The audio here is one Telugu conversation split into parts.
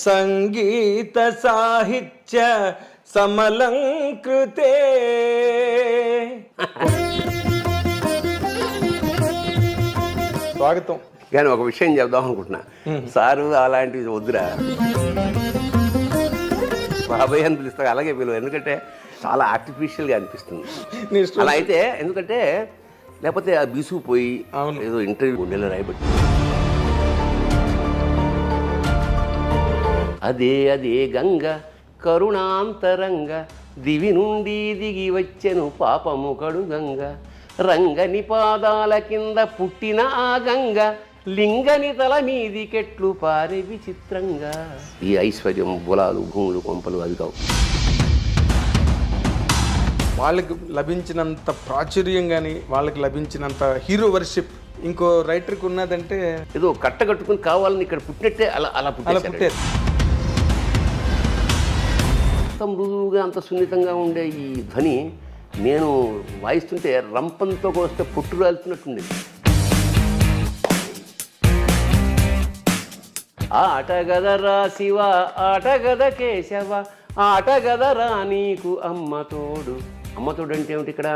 సంగీత సాహిత్య సమలంకృతే. స్వాగతం. కానీ ఒక విషయం చెప్దాం అనుకుంటున్నా, సారు అలాంటివి వద్దురా, బాబాయ్ అని పిలుస్తా, అలాగే పిలువ, ఎందుకంటే చాలా ఆర్టిఫిషియల్గా అనిపిస్తుంది అలా అయితే. ఎందుకంటే లేకపోతే ఆ బీసుకుపోయి ఏదో ఇంటర్వ్యూ ఉండేలా రాయబట్టి అదే అదే గంగ కరుణాంతరంగ దివి నుండి దిగి వచ్చెను పాపము కడు గంగ రంగని పాదాల కింద పుట్టిన ఆ గంగ లింగని తల మీదికెట్లు పారే విచిత్రంగా. ఈ ఐశ్వర్యం బులాలు భూములు కొంపలు అవి కావు. వాళ్ళకి లభించినంత ప్రాచుర్యం కానీ వాళ్ళకి లభించినంత హీరో వర్షిప్ ఇంకో రైటర్కి ఉన్నదంటే ఏదో కట్టకట్టుకుని కావాలని ఇక్కడ పుట్టినట్టే అలా అలా పుట్టారు. అంత మృదువుగా అంత సున్నితంగా ఉండే ఈ ధ్వని నేను వాయిస్తుంటే రంపంతో కోస్తే పొట్టు రాలుతున్నట్టుంది. ఆటగదరా శివ ఆటగద కేశవ ఆటగదరా నీకు అమ్మతోడు. అమ్మతోడు అంటే ఏమిటి ఇక్కడ?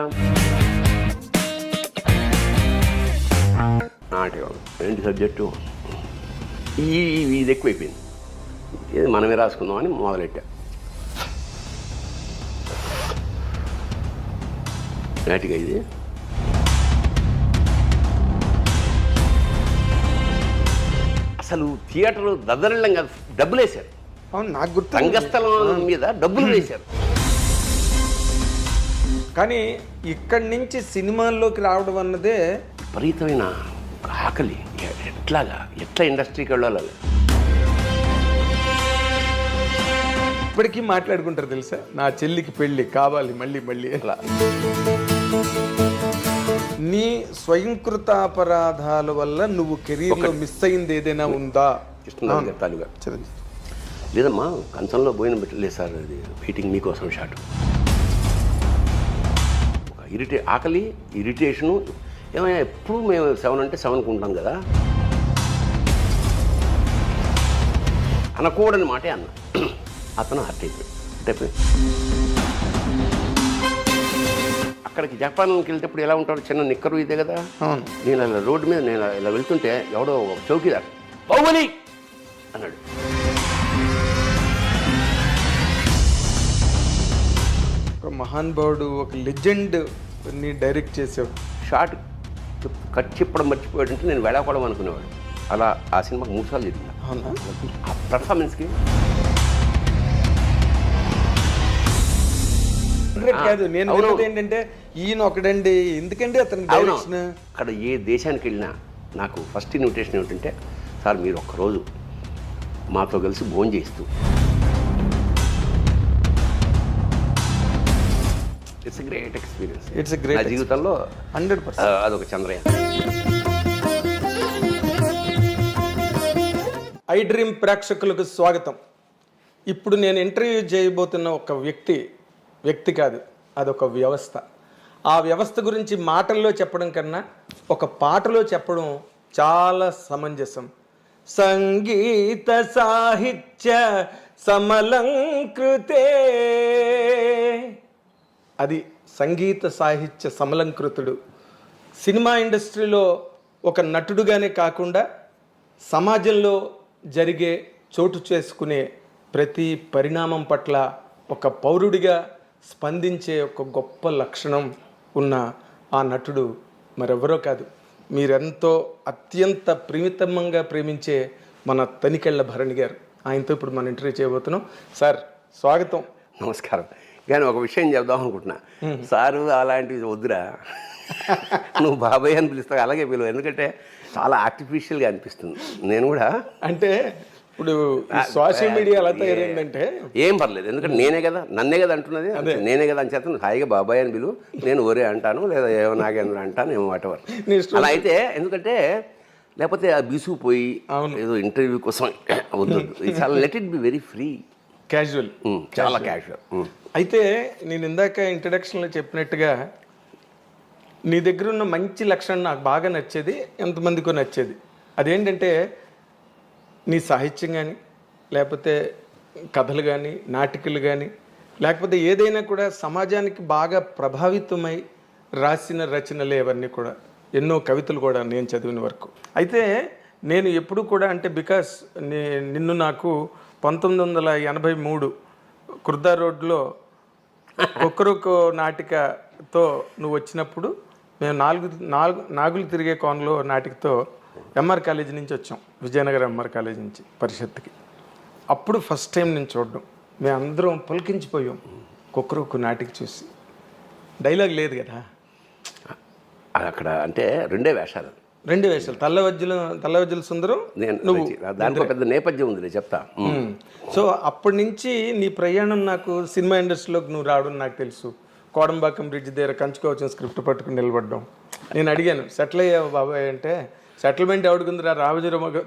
నాటకం ఏంటి సబ్జెక్టు? ఇది ఎక్కువైపోయింది, ఇది మనమే రాసుకుందాం అని మొదలెట్టా. నాటిగా ఇది అసలు థియేటర్ దద్దరిల్లం కాదు, డబ్బులు వేశారు. అవును, నాకు గుర్తు. రంగస్థలం మీద డబ్బులు వేశారు. కానీ ఇక్కడి నుంచి సినిమాల్లోకి రావడం అన్నదే విపరీతమైన ఆకలి. ఎట్లా ఇండస్ట్రీకి వెళ్ళాలి? ఇప్పటికీ మాట్లాడుకుంటారు తెలుసా, నా చెల్లికి పెళ్ళి కావాలి మళ్ళీ మళ్ళీ. అలా నీ స్వయంకృతాపరాధాల వల్ల నువ్వు కెరీర్లో మిస్ అయింది ఏదైనా ఉందా? చెప్తాలుగా లేదమ్మా, కంచంలో భోజనం పెట్టలేదు సార్, అది వెయిటింగ్ మీకోసం షాట్. ఆకలి, ఇరిటేషను. ఏమైనా ఎప్పుడు మేము 7 అంటే 7కు ఉంటాం కదా, అనకూడని మాటే అన్న. అతను హర్ట్ అయిపోయి అక్కడికి జపాన్కి వెళ్తేప్పుడు ఎలా ఉంటాడు, చిన్న నిక్కరు ఇదే కదా. నేను అలా రోడ్డు మీద నేను ఇలా వెళ్తుంటే ఎవడో చౌకీదార్ బాహుబలి అన్నాడు. ఒక మహానుభావుడు, ఒక లెజెండ్ ని డైరెక్ట్ చేసావు. షార్ట్ కట్ చెప్పడం మర్చిపోయాడంటే నేను వెళ్ళకూడదు అనుకునేవాడు. అలా ఆ సినిమాకి 3 సార్లు జరిగింది. అవునా? ఆ పర్ఫార్మెన్స్కి కాదు, నేను ఏంటంటే ఈయన ఒకడండి, ఎందుకంటే అతనికి డైరెక్షన్. అక్కడ ఏ దేశానికి వెళ్ళినా నాకు ఫస్ట్ ఇన్విటేషన్ ఏమిటంటే, సార్ మీరు ఒక్కరోజు మాతో కలిసి భోజనం చేస్తూ. It's great experience. It's great. నా జీవితంలో 100% అదొక చంద్రయాన్. ఐ డ్రీమ్ ప్రేక్షకులకు స్వాగతం. ఇప్పుడు నేను ఇంటర్వ్యూ చేయబోతున్న ఒక వ్యక్తి కాదు, అదొక వ్యవస్థ. ఆ వ్యవస్థ గురించి మాటల్లో చెప్పడం కన్నా ఒక పాటలో చెప్పడం చాలా సమంజసం. సంగీత సాహిత్య సమలంకృతే. అది సంగీత సాహిత్య సమలంకృతుడు. సినిమా ఇండస్ట్రీలో ఒక నటుడుగానే కాకుండా సమాజంలో జరిగే చోటు చేసుకునే ప్రతి పరిణామం పట్ల ఒక పౌరుడిగా స్పందించే ఒక గొప్ప లక్షణం ఉన్న ఆ నటుడు మరెవరో కాదు, మీరెంతో అత్యంత ప్రీమితమంగా ప్రేమించే మన తనికెళ్ళ భరణి గారు. ఆయనతో ఇప్పుడు మనం ఇంటర్వ్యూ చేయబోతున్నాం. సార్ స్వాగతం. నమస్కారం. కానీ ఒక విషయం చెప్దాం అనుకుంటున్నా, సారు అలాంటివి వద్దురా, నువ్వు బాబాయ్ అని పిలుస్తావు, అలాగే పిలువ, ఎందుకంటే చాలా ఆర్టిఫిషియల్గా అనిపిస్తుంది. నేను కూడా అంటే ఇప్పుడు సోషల్ మీడియా ఎలా తయారైందంటే ఏం పర్లేదు, ఎందుకంటే నేనే కదా, నన్నే కదా అంటున్నది, నేనే కదా అని చేస్తాను. హాయిగా బాబాయ్ అని పిలువు, నేను ఒరే అంటాను, లేదా ఏమో నాగేంద్ర అంటాను, ఏమో వాటెవర్. అలా అయితే ఎందుకంటే లేకపోతే ఆ బీసుకుపోయి ఏదో ఇంటర్వ్యూ కోసం వద్దు. చాలా let it be very free, casual, చాలా క్యాజువల్. అయితే నేను ఇందాక ఇంట్రడక్షన్లో చెప్పినట్టుగా నీ దగ్గర ఉన్న మంచి లక్షణం నాకు బాగా నచ్చేది, ఎంతమందికో నచ్చేది. అదేంటంటే నీ సాహిత్యం కానీ లేకపోతే కథలు కానీ నాటికలు కానీ లేకపోతే ఏదైనా కూడా సమాజానికి బాగా ప్రభావితమై రాసిన రచనలే అవన్నీ కూడా. ఎన్నో కవితలు కూడా నేను చదివిన వరకు. అయితే నేను ఎప్పుడు కూడా అంటే బికాస్ నిన్ను నాకు 1983 కుర్దా రోడ్లో ఒక్కరొక్క నాటికతో నువ్వు వచ్చినప్పుడు మేము నాగులు తిరిగే కోనలో నాటికతో ఎంఆర్ కాలేజీ నుంచి వచ్చాం, విజయనగరం ఎంఆర్ కాలేజీ నుంచి పరిషత్తుకి. అప్పుడు ఫస్ట్ టైం నేను చూడడం, మేమందరం పులకించిపోయాం ఒక్కరొక్క నాటిక చూసి. డైలాగ్ లేదు కదా అక్కడ, అంటే రెండే వేషాలు. తల్లవజ్జల సుందరం, నువ్వు దాంట్లో పెద్ద నేపథ్యం ఉంది చెప్తా. సో అప్పటి నుంచి నీ ప్రయాణం, నాకు సినిమా ఇండస్ట్రీలోకి నువ్వు రావడం నాకు తెలుసు. కోడంబాకం బ్రిడ్జ్ దగ్గర కంచుకోవచ్చిన స్క్రిప్ట్ పట్టుకుని నిలబడ్డాం. నేను అడిగాను, సెటిల్ అయ్యావు బాబాయ్ అంటే, సెటిల్మెంట్ ఎవడికుందిరా,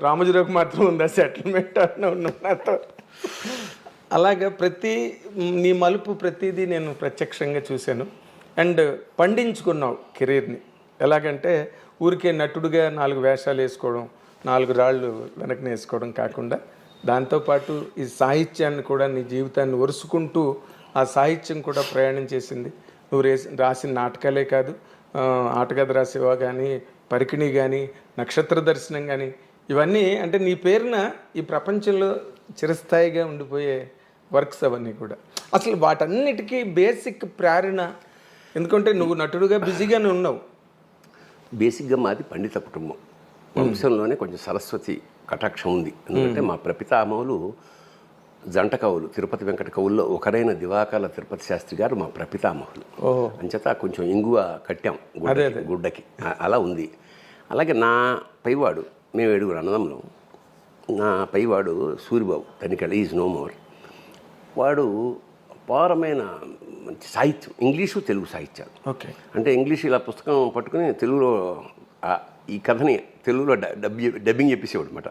రామోజీరావుకి మాత్రం ఉందా సెటిల్మెంట్ అన్న నాతో. అలాగా నీ మలుపు ప్రతిదీ నేను ప్రత్యక్షంగా చూశాను. అండ్ పండించుకున్నావు కెరీర్ని. ఎలాగంటే ఊరికే నటుడుగా 4 వేషాలు వేసుకోవడం, 4 రాళ్ళు వెనక్కి వేసుకోవడం కాకుండా దాంతోపాటు ఈ సాహిత్యాన్ని కూడా నీ జీవితాన్ని ఒరుసుకుంటూ ఆ సాహిత్యం కూడా ప్రయాణం చేసింది. నువ్వు రాసిన నాటకాలే కాదు, ఆటగద రాసేవా కానీ, పరికిణి కానీ, నక్షత్ర దర్శనం కానీ, ఇవన్నీ అంటే నీ పేరున ఈ ప్రపంచంలో చిరస్థాయిగా ఉండిపోయే వర్క్స్ అవన్నీ కూడా. అసలు వాటన్నిటికీ బేసిక్ ప్రేరణ, ఎందుకంటే నువ్వు నటుడుగా బిజీగానే ఉన్నావు. బేసిక్గా మాది పండిత కుటుంబం, వంశంలోనే కొంచెం సరస్వతి కటాక్షం ఉంది. ఎందుకంటే మా ప్రపితామహులు జంట కవులు, తిరుపతి వెంకట కవుల్లో ఒకరైన దివాకాల తిరుపతి శాస్త్రి గారు మా ప్రపితామహులు. అంచేత కొంచెం ఇంగువ కట్టాం గుడ్డకి, అలా ఉంది. అలాగే నా పైవాడు, మేము 7 అన్నదమ్ములు. నా పైవాడు Suribabu Tanikella, is no more. వాడు అపారమైన మంచి సాహిత్యం, ఇంగ్లీషు తెలుగు సాహిత్యాలు. ఓకే, అంటే ఇంగ్లీష్ ఇలా పుస్తకం పట్టుకుని తెలుగులో ఈ కథని తెలుగులో డబ్బింగ్ చెప్పేసేవాడు అనమాట,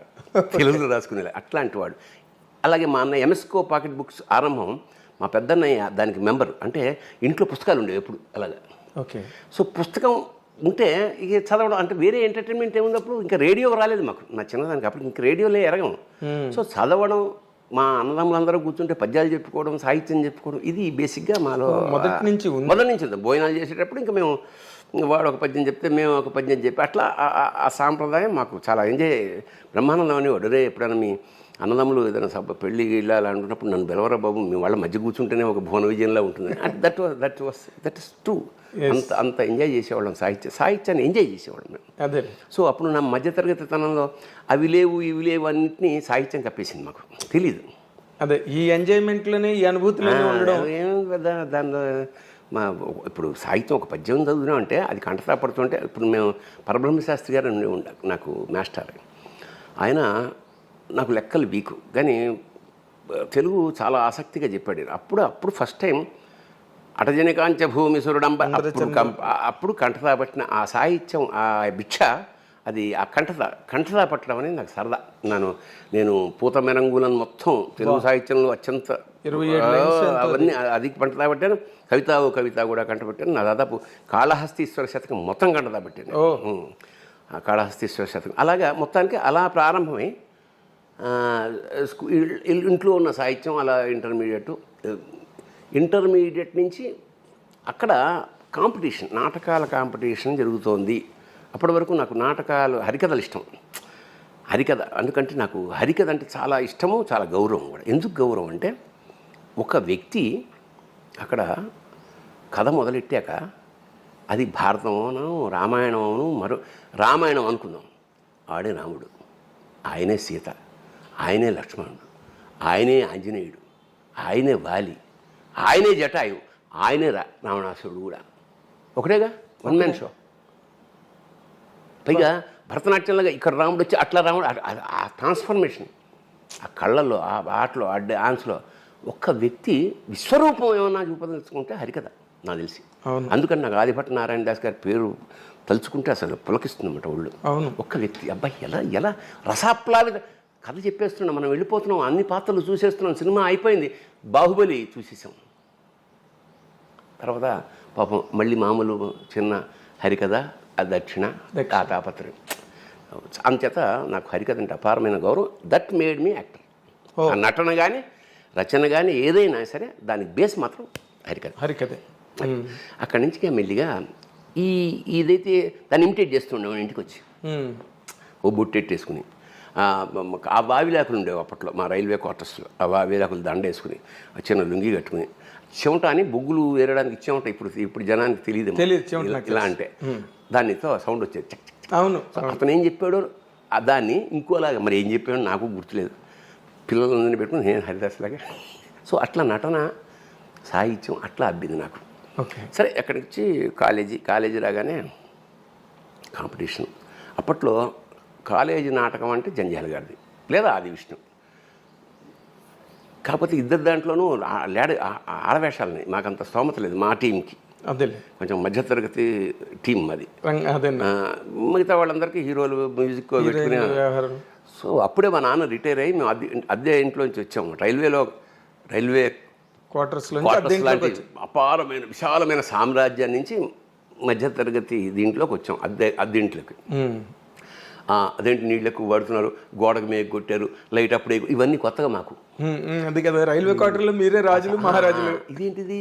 తెలుగులో రాసుకునేలా అట్లాంటి వాడు. అలాగే మా అన్న ఎంఎస్కో పాకెట్ బుక్స్ ఆరంభం, మా పెద్దన్నయ్య దానికి మెంబరు. అంటే ఇంట్లో పుస్తకాలు ఉండేవి ఎప్పుడు అలాగా. ఓకే, సో పుస్తకం ఉంటే ఇక చదవడం, అంటే వేరే ఎంటర్టైన్మెంట్ ఏమున్నప్పుడు ఇంకా రేడియో రాలేదు మాకు, నా చిన్నదానికి అప్పుడు ఇంక రేడియోలే ఎరగం. సో చదవడం, మా అన్నదమ్ములందరూ కూర్చుంటే పద్యాలు చెప్పుకోవడం, సాహిత్యం చెప్పుకోవడం, ఇది బేసిక్గా మాలో మొదటి నుంచి ఉంది. భోజనాలు చేసేటప్పుడు ఇంకా మేము, వాడు ఒక పద్యం చెప్తే మేము ఒక పద్యం చెప్పి అట్లా ఆ సాంప్రదాయం మాకు చాలా ఎంజాయ్, బ్రహ్మానందం అనేవాడు. రే ఎప్పుడైనా మీ అన్నదమ్ములు ఏదైనా సభ పెళ్ళి ఇళ్ళాలి అనుకున్నప్పుడు నన్ను బెలవరా బాబు, మీ వాళ్ళ మధ్య కూర్చుంటేనే ఒక భువన విజయంలా ఉంటుంది. That is true. అంత ఎంజాయ్ చేసేవాళ్ళం, సాహిత్యాన్ని ఎంజాయ్ చేసేవాళ్ళం మేము. అదే. సో అప్పుడు నా మధ్యతరగతి తనంలో అవి లేవు ఇవి లేవు అన్నింటినీ సాహిత్యం కప్పేసింది, మాకు తెలీదు. అదే, ఈ ఎంజాయ్మెంట్లోనే, ఈ అనుభూతిలోనే ఉండడం ఏం కదా. దానిలో ఇప్పుడు సాహిత్యం ఒక పద్యం చదువుతున్నాం అంటే అది కంటతా పడుతుంటే, ఇప్పుడు మేము పరబ్రహ్మ శాస్త్రి గారు నాకు మాస్టర్, ఆయన నాకు లెక్కలు వీకు కానీ తెలుగు చాలా ఆసక్తిగా చెప్పాడు. అప్పుడు ఫస్ట్ టైం అటజనికాంచ భూమి సురుడంబ, అప్పుడు కంఠతా పట్టిన ఆ సాహిత్యం, ఆ భిక్ష, అది ఆ కంఠతా పట్టడం అనేది నాకు సరదా. నేను పూత మెరంగులను మొత్తం తెలుగు సాహిత్యంలో అత్యంత 27 అవన్నీ అది కంఠతా పట్టాను. కవిత కూడా కంటపట్టాను. నా దాదాపు కాళహస్తీశ్వర శతకం మొత్తం కంఠతా పట్టాను. కాళహస్తీశ్వర శతకం అలాగా మొత్తానికి అలా ప్రారంభమై ఇంట్లో ఉన్న సాహిత్యం అలా ఇంటర్మీడియట్ నుంచి అక్కడ కాంపిటీషన్, నాటకాల కాంపిటీషన్ జరుగుతోంది. అప్పటి వరకు నాకు నాటకాలు, హరికథలు ఇష్టం. హరికథ ఎందుకంటే నాకు హరికథ అంటే చాలా ఇష్టము, చాలా గౌరవం కూడా. ఎందుకు గౌరవం అంటే, ఒక వ్యక్తి అక్కడ కథ మొదలెట్టాక అది భారతమోనో రామాయణమోను, రామాయణం అనుకుందాం, ఆడే రాముడు, ఆయనే సీత, ఆయనే లక్ష్మణుడు, ఆయనే ఆంజనేయుడు, ఆయనే వాలి, ఆయనే జటాయు, ఆయనే రావణాసురుడు కూడా. ఒకటేగా, వన్ మ్యాన్ షో. పైగా భరతనాట్యంలాగా ఇక్కడ రాముడు వచ్చి అట్లా రాముడు, ఆ ట్రాన్స్ఫర్మేషన్, ఆ కళ్ళల్లో, ఆ ఆటలో, ఆ డాన్స్లో ఒక్క వ్యక్తి విశ్వరూపం ఏమన్నా చూపదలుచుకుంటే హరికథ నాకు తెలిసి. అందుకని నాకు ఆదిభట్ట నారాయణ దాస్ గారి పేరు తలుచుకుంటే అసలు పులకిస్తుందన్నమాట ఒళ్ళు. ఒక్క వ్యక్తి, అబ్బాయి ఎలా రసాప్లావిత కథ చెప్పేస్తున్నాం, మనం వెళ్ళిపోతున్నాం, అన్ని పాత్రలు చూసేస్తున్నాం, సినిమా అయిపోయింది, బాహుబలి చూసేసాం. తర్వాత పాపం మళ్ళీ మామూలు చిన్న హరికథ, ఆ దక్షిణ, ఆ తాపత్రయం. అంచేత నాకు హరికథ అంటే అపారమైన గౌరవం. That made me actor. ఆ నటన కానీ రచన కానీ ఏదైనా సరే దానికి బేస్ మాత్రం హరికథ. హరికథే. అక్కడి నుంచి మెల్లిగా ఇదైతే దాన్ని ఇమిటేట్ చేస్తుండే ఇంటికి వచ్చి ఓ బొట్టెట్టేసుకుని ఆ బావిలాకులు ఉండేవి అప్పట్లో మా రైల్వే క్వార్టర్స్లో. ఆ బావిలాకులు దండ వేసుకుని చిన్న లుంగి కట్టుకుని చెమట అని బొగ్గులు వేరడానికి చెమట ఇప్పుడు జనానికి తెలియదు ఇలా అంటే దానితో సౌండ్ వచ్చేది చక్ చక్. అవును. అతను ఏం చెప్పాడో దాన్ని ఇంకోలాగా మరి ఏం చెప్పాడో నాకు గుర్తులేదు. పిల్లలందరినీ పెట్టుకుని నేను హరిదాస్లాగా. సో అట్లా నటన సాహిత్యం అట్లా అబ్బింది నాకు. సరే అక్కడికి వచ్చి కాలేజీ రాగానే కాంపిటీషన్. అప్పట్లో కాలేజీ నాటకం అంటే జంజాల గారిది లేదా ఆది విష్ణు. కాకపోతే ఇద్దరు దాంట్లోనూ ఆడవేషాలని మాకంత స్తోమత లేదు మా టీంకి. అదే కొంచెం మధ్యతరగతి టీం అది. మిగతా వాళ్ళందరికీ హీరోలు మ్యూజిక్ పెట్టుకునే. సో అప్పుడే మా నాన్న రిటైర్ అయ్యి మేము అద్దె ఇంట్లోంచి వచ్చాము. రైల్వే క్వార్టర్స్ లాంటి అపారమైన విశాలమైన సామ్రాజ్యం నుంచి మధ్యతరగతి దీంట్లోకి వచ్చాం. అద్దెంట్లోకి. అదేంటి నీళ్ళకు వాడుతున్నారు, గోడకు మేక కొట్టారు, లైట్ అప్పుడే, ఇవన్నీ కొత్తగా మాకు. అది కదా రైల్వే క్వార్టర్లో మీరే రాజులు మహారాజులు. ఇదేంటిది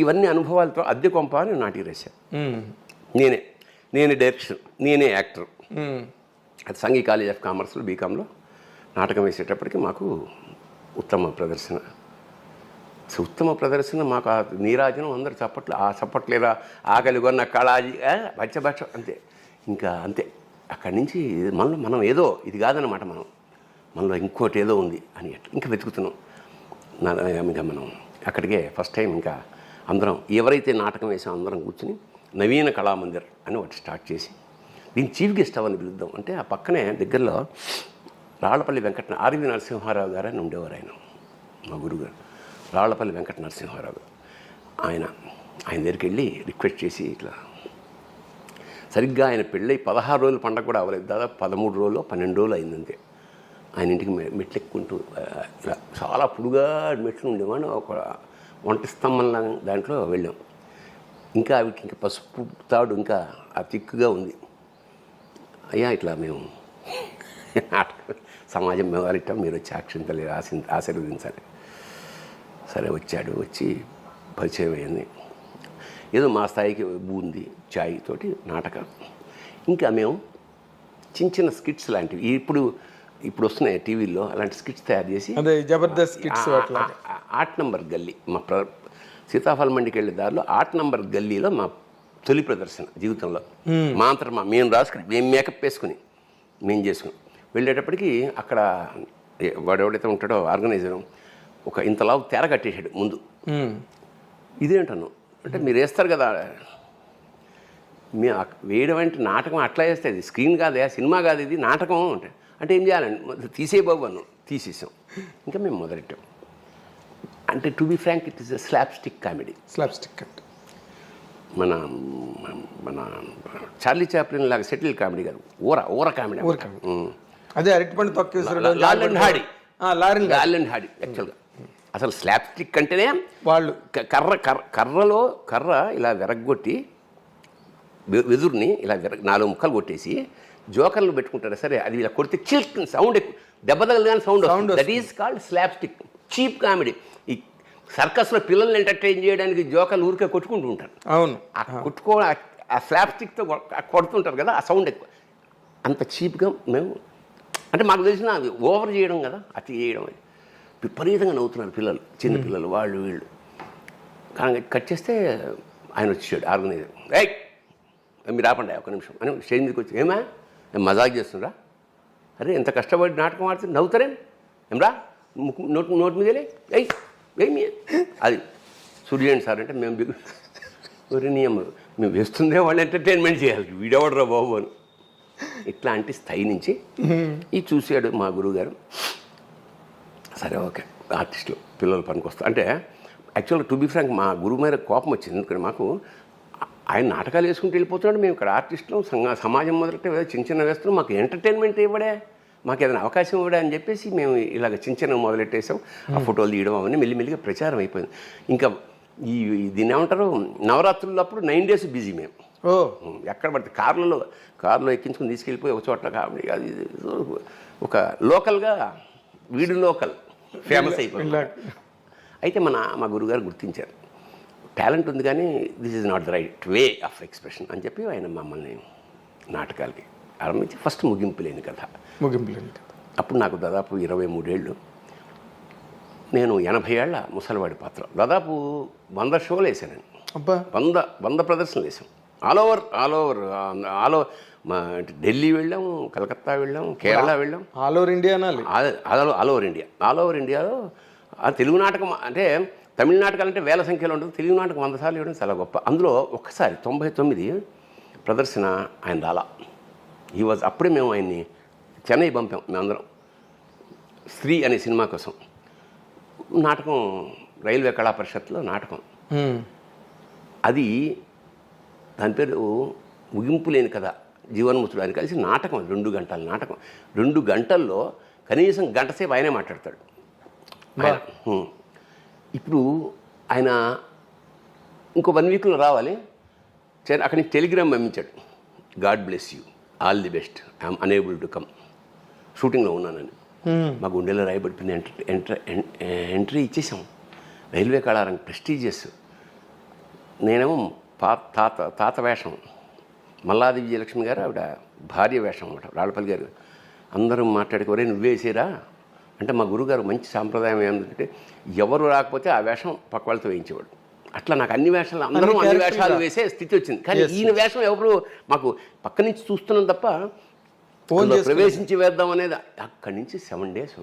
ఇవన్నీ అనుభవాలతో అద్దె కొంప అని నాటికి రాశాను. నేనే డైరెక్షన్, నేనే యాక్టర్. అది సంఘీ కాలేజ్ ఆఫ్ కామర్స్లో బీకాంలో నాటకం వేసేటప్పటికి మాకు ఉత్తమ ప్రదర్శన. ఉత్తమ ప్రదర్శన మాకు ఆ నీరాజనం అందరు చప్పట్లు. ఆ చప్పట్లేరా ఆకలి కొన్న కళాజీ బచ్చభక్ష అంతే. ఇంకా అంతే. అక్కడి నుంచి మనం ఏదో ఇది కాదనమాట, మనలో ఇంకోటి ఏదో ఉంది అని ఇంకా వెతుకుతున్నాం. ఇంకా మనం అక్కడికే ఫస్ట్ టైం ఇంకా అందరం ఎవరైతే నాటకం వేసామో అందరం కూర్చుని నవీన కళామందిర్ అని ఒకటి స్టార్ట్ చేసి దీన్ని చీఫ్ గెస్ట్ అవని పిలుద్దాం అంటే ఆ పక్కనే దగ్గరలో రాళ్లపల్లి వెంకట ఆర్వి నరసింహారావు గారు అని ఉండేవారు. ఆయన మా గురువుగారు రాళ్లపల్లి వెంకట నరసింహారావు గారు. ఆయన దగ్గరికి వెళ్ళి రిక్వెస్ట్ చేసి ఇట్లా సరిగ్గా ఆయన పెళ్ళి 16 రోజుల పండగ కూడా అవ్వలేదు. దాదాపు 13 రోజులు 12 రోజులు అయిందంతే. ఆయన ఇంటికి మెట్లు ఎక్కుంటూ ఇలా చాలా పొడుగా మెట్లు ఉండేవాడు. ఒక వంట స్తంభంలా దాంట్లో వెళ్ళాం. ఇంకా అవికి ఇంకా పసుపు తాడు ఇంకా ఆ తిక్కుగా ఉంది. అయ్యా ఇట్లా మేము సమాజం మెవాలిటాం, మీరు వచ్చి అక్షింతలు ఆశీర్వదించాలి. సరే వచ్చాడు. వచ్చి పరిచయం అయింది. ఏదో మా స్థాయికి బూంది చాయ్ తోటి నాటకం. ఇంకా మేము చిన్న స్కిట్స్ లాంటివి ఇప్పుడు వస్తున్నాయి టీవీల్లో, అలాంటి స్కిట్స్ తయారు చేసి జబర్దస్త్ స్కిట్స్. 8 నంబర్ గల్లీ మా సీతాఫలం మండికి వెళ్ళే దారిలో 8 నంబర్ గల్లీలో మా తొలి ప్రదర్శన జీవితంలో. మా అంతటా మేము రాసుకుని మేము మేకప్ వేసుకుని మేము చేసుకుని వెళ్ళేటప్పటికి అక్కడ వాడు ఎవడైతే ఉంటాడో ఆర్గనైజరు ఒక ఇంతలావు తెర కట్టేసాడు ముందు. ఇదేంటను అంటే మీరు వేస్తారు కదా, మేము వేయడం అంటే నాటకం అట్లా వేస్తే ఇది స్క్రీన్ కాదే, సినిమా కాదు, ఇది నాటకం అంటే ఏం చేయాలండి, తీసేయబాబు అన్నాం. తీసేసాం. ఇంకా మేము మొదలెట్టాం. అంటే to be frank it is a slapstick comedy. అంటే మన చార్లీ చాప్లిన్ లాగా సెటిల్ కామెడీ కాదు, ఊర కామెడీ. అదే అరటిపండు తొక్కేసాడు లాల్ అండ్ హాడీ యాక్చువల్గా. అసలు స్లాప్ స్టిక్ అంటేనే వాళ్ళు కర్ర ఇలా విరగ్గొట్టి వెదురుని ఇలా 4 ముక్కలు కొట్టేసి జోకర్లు పెట్టుకుంటారు. సరే అది ఇలా కొడితే చిల్క్ సౌండ్, దెబ్బ తగలగానే sound. That is called slapstick. Cheap comedy. ఈ సర్కస్లో పిల్లల్ని ఎంటర్టైన్ చేయడానికి జోకర్లు ఊరికే కొట్టుకుంటూ ఉంటారు. అవును. ఆ స్లాప్ స్టిక్తో కొడుతుంటారు కదా, ఆ సౌండ్ ఎక్కువ. అంత చీప్గా మేము అంటే మాకు తెలిసిన ఓవర్ చేయడం కదా, అతి చేయడం. అది విపరీతంగా నవ్వుతున్నారు పిల్లలు, చిన్న పిల్లలు, వాళ్ళు వీళ్ళు. కానీ కట్ చేస్తే ఆయన వచ్చాడు ఆర్గనైజర్. రైట్ మీరు ఆపండి ఒక నిమిషం అని స్టేజ్ మీదకి వచ్చి, ఏమా మజాక్ చేస్తుండ్రా, అరే ఎంత కష్టపడి నాటకం ఆడుతుంది, నవ్వుతారేం ఏమరా, నోటి మీద ఏమి అది చూడండి సార్ అంటే మేము మేము వేస్తుందే వాళ్ళు ఎంటర్టైన్మెంట్ చేయాలి, వీడెవడరా బాబు అని. ఇట్లాంటి స్థాయి నుంచి ఇది చూశాడు మా గురువుగారు. సరే ఓకే ఆర్టిస్టులు పిల్లలు పనికొస్తారు అంటే యాక్చువల్గా టు బి ఫ్రాంక్ మా గురువు మీద కోపం వచ్చింది. ఎందుకంటే మాకు ఆయన నాటకాలు వేసుకుంటూ వెళ్ళిపోతున్నాడు, మేము ఇక్కడ ఆర్టిస్టులు సమాజం మొదలెట్టే చిన్న వేస్తున్నాం, మాకు ఎంటర్టైన్మెంట్ ఇవ్వడే, మాకు ఏదైనా అవకాశం ఇవ్వడా అని చెప్పేసి మేము ఇలాగ చిన్న మొదలెట్టేసాం. ఆ ఫోటోలు తీయడం అవన్నీ మెల్లిమెల్లిగా ప్రచారం అయిపోయింది. ఇంకా దీన్ని ఏమంటారు, నవరాత్రులు అప్పుడు 9 days బిజీ మేము. ఎక్కడ పడితే కారులో ఎక్కించుకుని తీసుకెళ్ళిపోయి ఒక చోట్ల కాబట్టి అది ఒక లోకల్గా వీడు లోకల్ ఫేమస్ అయిపోయింది. అయితే మా గురుగారు గుర్తించారు, టాలెంట్ ఉంది కానీ this is not the right way of expression అని చెప్పి ఆయన మమ్మల్ని నాటకాలకి ఆరంభించి ఫస్ట్ ముగింపు లేని కథ. అప్పుడు నాకు దాదాపు 23 ఏళ్ళు. నేను 80 ఏళ్ల ముసలివాడి పాత్ర. దాదాపు 100 షోలు వేసాను. 100 ప్రదర్శనలు వేసాం. ఆల్ ఓవర్ మా ఢిల్లీ వెళ్ళాం, కలకత్తా వెళ్ళాం, కేరళ వెళ్ళాం. All over India all over ఇండియాలో తెలుగు నాటకం అంటే తమిళ నాటకాలు అంటే వేల సంఖ్యలో ఉంటుంది. తెలుగు నాటకం 100 సార్లు ఇవ్వడం చాలా గొప్ప. అందులో ఒక్కసారి 99 ప్రదర్శన ఆయన రాలా. అప్పుడే మేము ఆయన్ని చెన్నై పంపాం మేమందరం, స్త్రీ అనే సినిమా కోసం. నాటకం రైల్వే కళా పరిషత్లో నాటకం. అది దాని పేరు ముగింపు లేని కథ, జీవన్ముక్తుడు అని కలిసి నాటకం. 2 గంటల నాటకం. 2 గంటల్లో కనీసం గంట సేపు ఆయనే మాట్లాడతాడు. ఇప్పుడు ఆయన ఇంకో 1 వీక్లో రావాలి. అక్కడి నుంచి టెలిగ్రామ్ పంపించాడు, God bless you, all the best, I'm unable to come, షూటింగ్లో ఉన్నానని. మా గుండెలో రాయబడిపోయింది. ఎంట్రీ ఇచ్చేసాం. రైల్వే కళారంగ ప్రెస్టీజియస్. నేనేమో తాత వేషం, మల్లాది విజయలక్ష్మి గారు ఆవిడ భార్య వేషం అన్నమాట, రాళ్ళపల్లి గారు. అందరూ మాట్లాడుకోరే నువ్వేసేరా అంటే, మా గురుగారు మంచి సాంప్రదాయం ఏంటంటే ఎవరు రాకపోతే ఆ వేషం పక్క వాళ్ళతో వేయించేవాడు. అట్లా నాకు అన్ని వేషాలు అందరూ అన్ని వేషాలు వేసే స్థితి వచ్చింది. కానీ ఈయన వేషం ఎవరు మాకు పక్క నుంచి చూస్తున్నాం తప్ప ప్రవేశించి వేద్దాం అనేది. అక్కడి నుంచి 7 days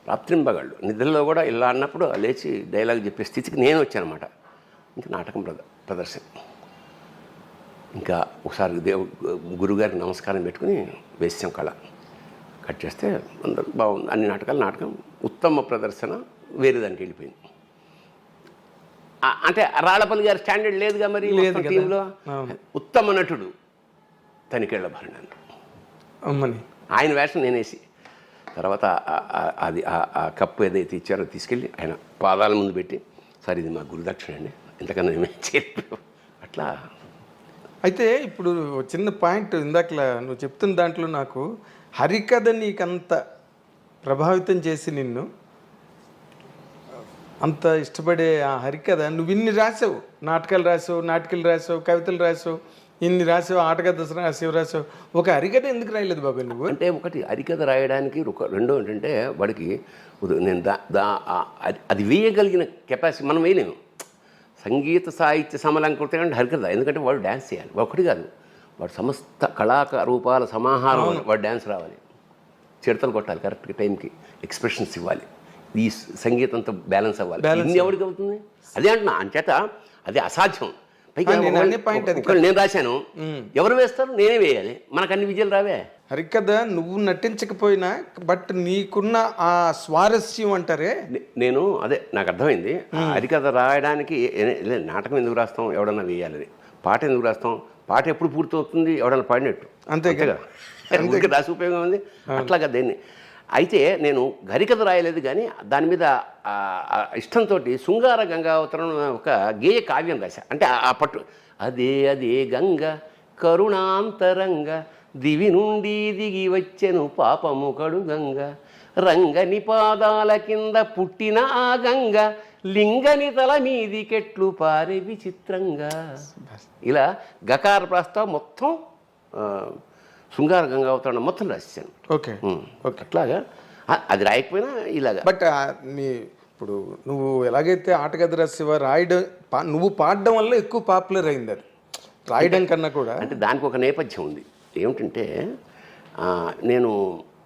రాత్రింబగళ్ళు నిద్రలో కూడా ఇలా అన్నప్పుడు లేచి డైలాగ్ చెప్పే స్థితికి నేను వచ్చానమాట. ఇంకా నాటకం ప్రదర్శన. ఇంకా ఒకసారి గురుగారికి నమస్కారం పెట్టుకుని వేసాం కళ. కట్ చేస్తే అందరూ బాగుంది. అన్ని నాటకం ఉత్తమ ప్రదర్శన వేరే దానికి వెళ్ళిపోయింది. అంటే రాళ్ళపల్లి గారి స్టాండర్డ్ లేదుగా మరి టీంలో. ఉత్తమ నటుడు తనికేళ్ల భరణి ఆయన వేషం నేనేసి, తర్వాత అది ఆ కప్పు ఏదైతే ఇచ్చారో తీసుకెళ్ళి ఆయన పాదాల ముందు పెట్టి, సార్ ఇది మా గురుదక్షిణ అండి, ఎంతకన్నా మేము చెప్పాం అట్లా. అయితే ఇప్పుడు చిన్న పాయింట్, ఇందాకలా నువ్వు చెప్తున్న దాంట్లో నాకు హరికథ నీకంత ప్రభావితం చేసి నిన్ను అంత ఇష్టపడే ఆ హరికథ నువ్వు ఇన్ని రాసావు, నాటకాలు రాసావు, కవితలు రాసావు, ఇన్ని రాసావు, ఆటకథ రాసావు, ఒక హరికథ ఎందుకు రాయలేదు బాబాయ్ నువ్వు? అంటే ఒకటి హరికథ రాయడానికి రెండో ఏంటంటే వాడికి నేను అది వేయగలిగిన కెపాసిటీ మనం వేయలేము. సంగీత సాహిత్య సమలంకృతం అంటే హరికథ, ఎందుకంటే వాడు డ్యాన్స్ చేయాలి. ఒకటి కాదు, వాడు సమస్త కళారూపాల సమాహారం. వాడు డ్యాన్స్ రావాలి, చిడతలు కొట్టాలి, కరెక్ట్గా టైంకి ఎక్స్ప్రెషన్స్ ఇవ్వాలి, ఈ సంగీతంతో బ్యాలెన్స్ అవ్వాలి. ఇన్ని ఎవరికి అవుతుంది? అదే అంటున్నా. అంచేత అది అసాధ్యం. పైగా నేను రాశాను, ఎవరు వేస్తారు? నేనే వేయాలి. మనకు అన్ని విజయాలు రావే. హరికథ నువ్వు నటించకపోయినా బట్ నీకున్న ఆ స్వారస్యం అంటారే, నేను అదే నాకు అర్థమైంది. హరికథ రాయడానికి నాటకం ఎందుకు రాస్తాం? ఎవడన్నా వేయాలని. పాట ఎందుకు రాస్తాం? పాట ఎప్పుడు పూర్తవుతుంది? ఎవడన్నా పాడినట్టు. అంతే కదా, రాసి ఉపయోగం ఉంది. అట్లాగా దేన్ని. అయితే నేను హరికథ రాయలేదు, కానీ దాని మీద ఇష్టంతో శృంగార గంగావతరం ఒక గేయ కావ్యం రాశా. అంటే ఆ పట్టు అదే గంగ కరుణాంతరంగ దివి నుండి దిగి వచ్చెను పాపము కడుగంగ రంగని పాదాల కింద పుట్టిన ఆ గంగ లింగని తల మీది కెట్లు పారే విచిత్రంగా. ఇలా గకార ప్రస్తావం మొత్తం శృంగార గంగావతరణ మొత్తం రాశాను. ఓకే. అట్లాగా అది రాయకపోయినా ఇలాగా. బట్ ఇప్పుడు నువ్వు ఎలాగైతే ఆటకథ రాసేవా, రాయడం నువ్వు పాడడం వల్ల ఎక్కువ పాపులర్ అయింది. అది రాయడం కన్నా కూడా. అంటే దానికి ఒక నేపథ్యం ఉంది. ఏమిటంటే నేను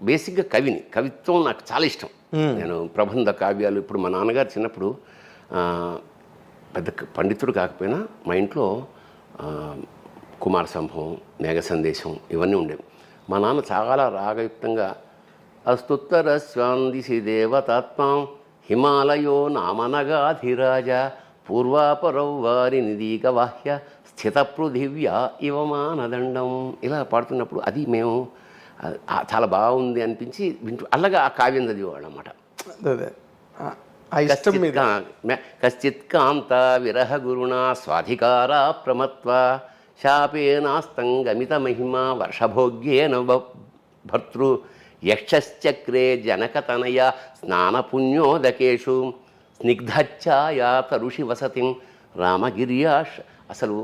బేసిక్గా కవిని, కవిత్వం నాకు చాలా ఇష్టం. నేను ప్రబంధ కావ్యాలు, ఇప్పుడు మా నాన్నగారు చిన్నప్పుడు పెద్ద పండితుడు కాకపోయినా మా ఇంట్లో కుమార సంభవం, మేఘ సందేశం ఇవన్నీ ఉండేవి. మా నాన్న చాలా రాగయుక్తంగా అస్తుత్తర స్వాందిసి దేవతాత్మాం హిమాలయో నామనగాధిరాజ పూర్వాపరౌ వారి నిదీక వాహ్య స్థిత పృథివ్యా ఇవమానదండం ఇలా పాడుతున్నప్పుడు అది మేము చాలా బాగుంది అనిపించి వింటూ అలాగా ఆ కావ్యం చదివేవాడు అన్నమాట. కశ్చిత్ కాంత విరహ గురుణా స్వాధికారా ప్రమత్వ శాపేనాస్తంగమిత మహిమ వర్షభోగ్యేన భర్తృ యక్షశ్చక్రే జనకతనయ స్నానపుణ్యోదకేషు స్నిగ్ధఛాయా తరుషి వసతిం రామగిర్యాష్. అసలు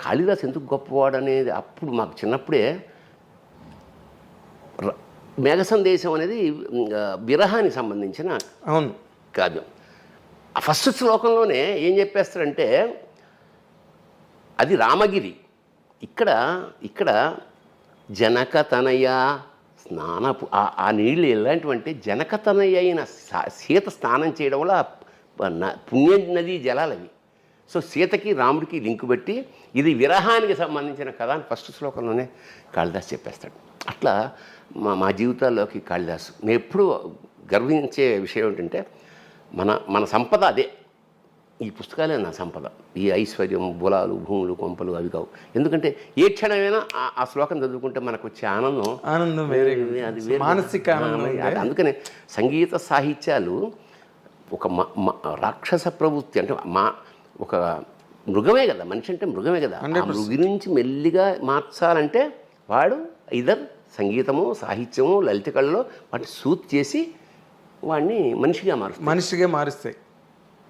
కాళిదాస్ ఎందుకు గొప్పవాడు అనేది అప్పుడు మాకు చిన్నప్పుడే మేఘ సందేశం అనేది విరహానికి సంబంధించిన అవును కావ్యం. ఆ ఫస్ట్ శ్లోకంలోనే ఏం చెప్పేస్తారంటే అది రామగిరి. ఇక్కడ జనకతనయ స్నానపు ఆ నీళ్ళు ఎలాంటివంటే జనకతనయ అయిన సీత స్నానం చేయడం వల్ల పుణ్య నదీ జలాలు అవి. సో సీతకి రాముడికి లింకు పెట్టి ఇది విరహానికి సంబంధించిన కథ అని ఫస్ట్ శ్లోకంలోనే కాళిదాస్ చెప్పేస్తాడు. అట్లా మా జీవితాల్లోకి కాళిదాసు. నేను ఎప్పుడూ గర్వించే విషయం ఏంటంటే మన సంపద అదే. ఈ పుస్తకాలే నా సంపద. ఈ ఐశ్వర్యం, బులాలు, భూములు, కొంపలు అవి కావు. ఎందుకంటే ఏ క్షణమైనా ఆ శ్లోకం చదువుకుంటే మనకు వచ్చే ఆనందం వేరే, అది వేరే మానసిక ఆనందం. అందుకనే సంగీత సాహిత్యాలు ఒక రాక్షస ప్రవృత్తి, అంటే ఒక మృగమే కదా. మనిషి అంటే మృగమే కదా. ఆ మృగి నుంచి మెల్లిగా మార్చాలంటే వాడు ఇదర్ సంగీతము, సాహిత్యము, లలిత కళలో వాటిని సూట్ చేసి వాడిని మనిషిగా మారుస్తాయి.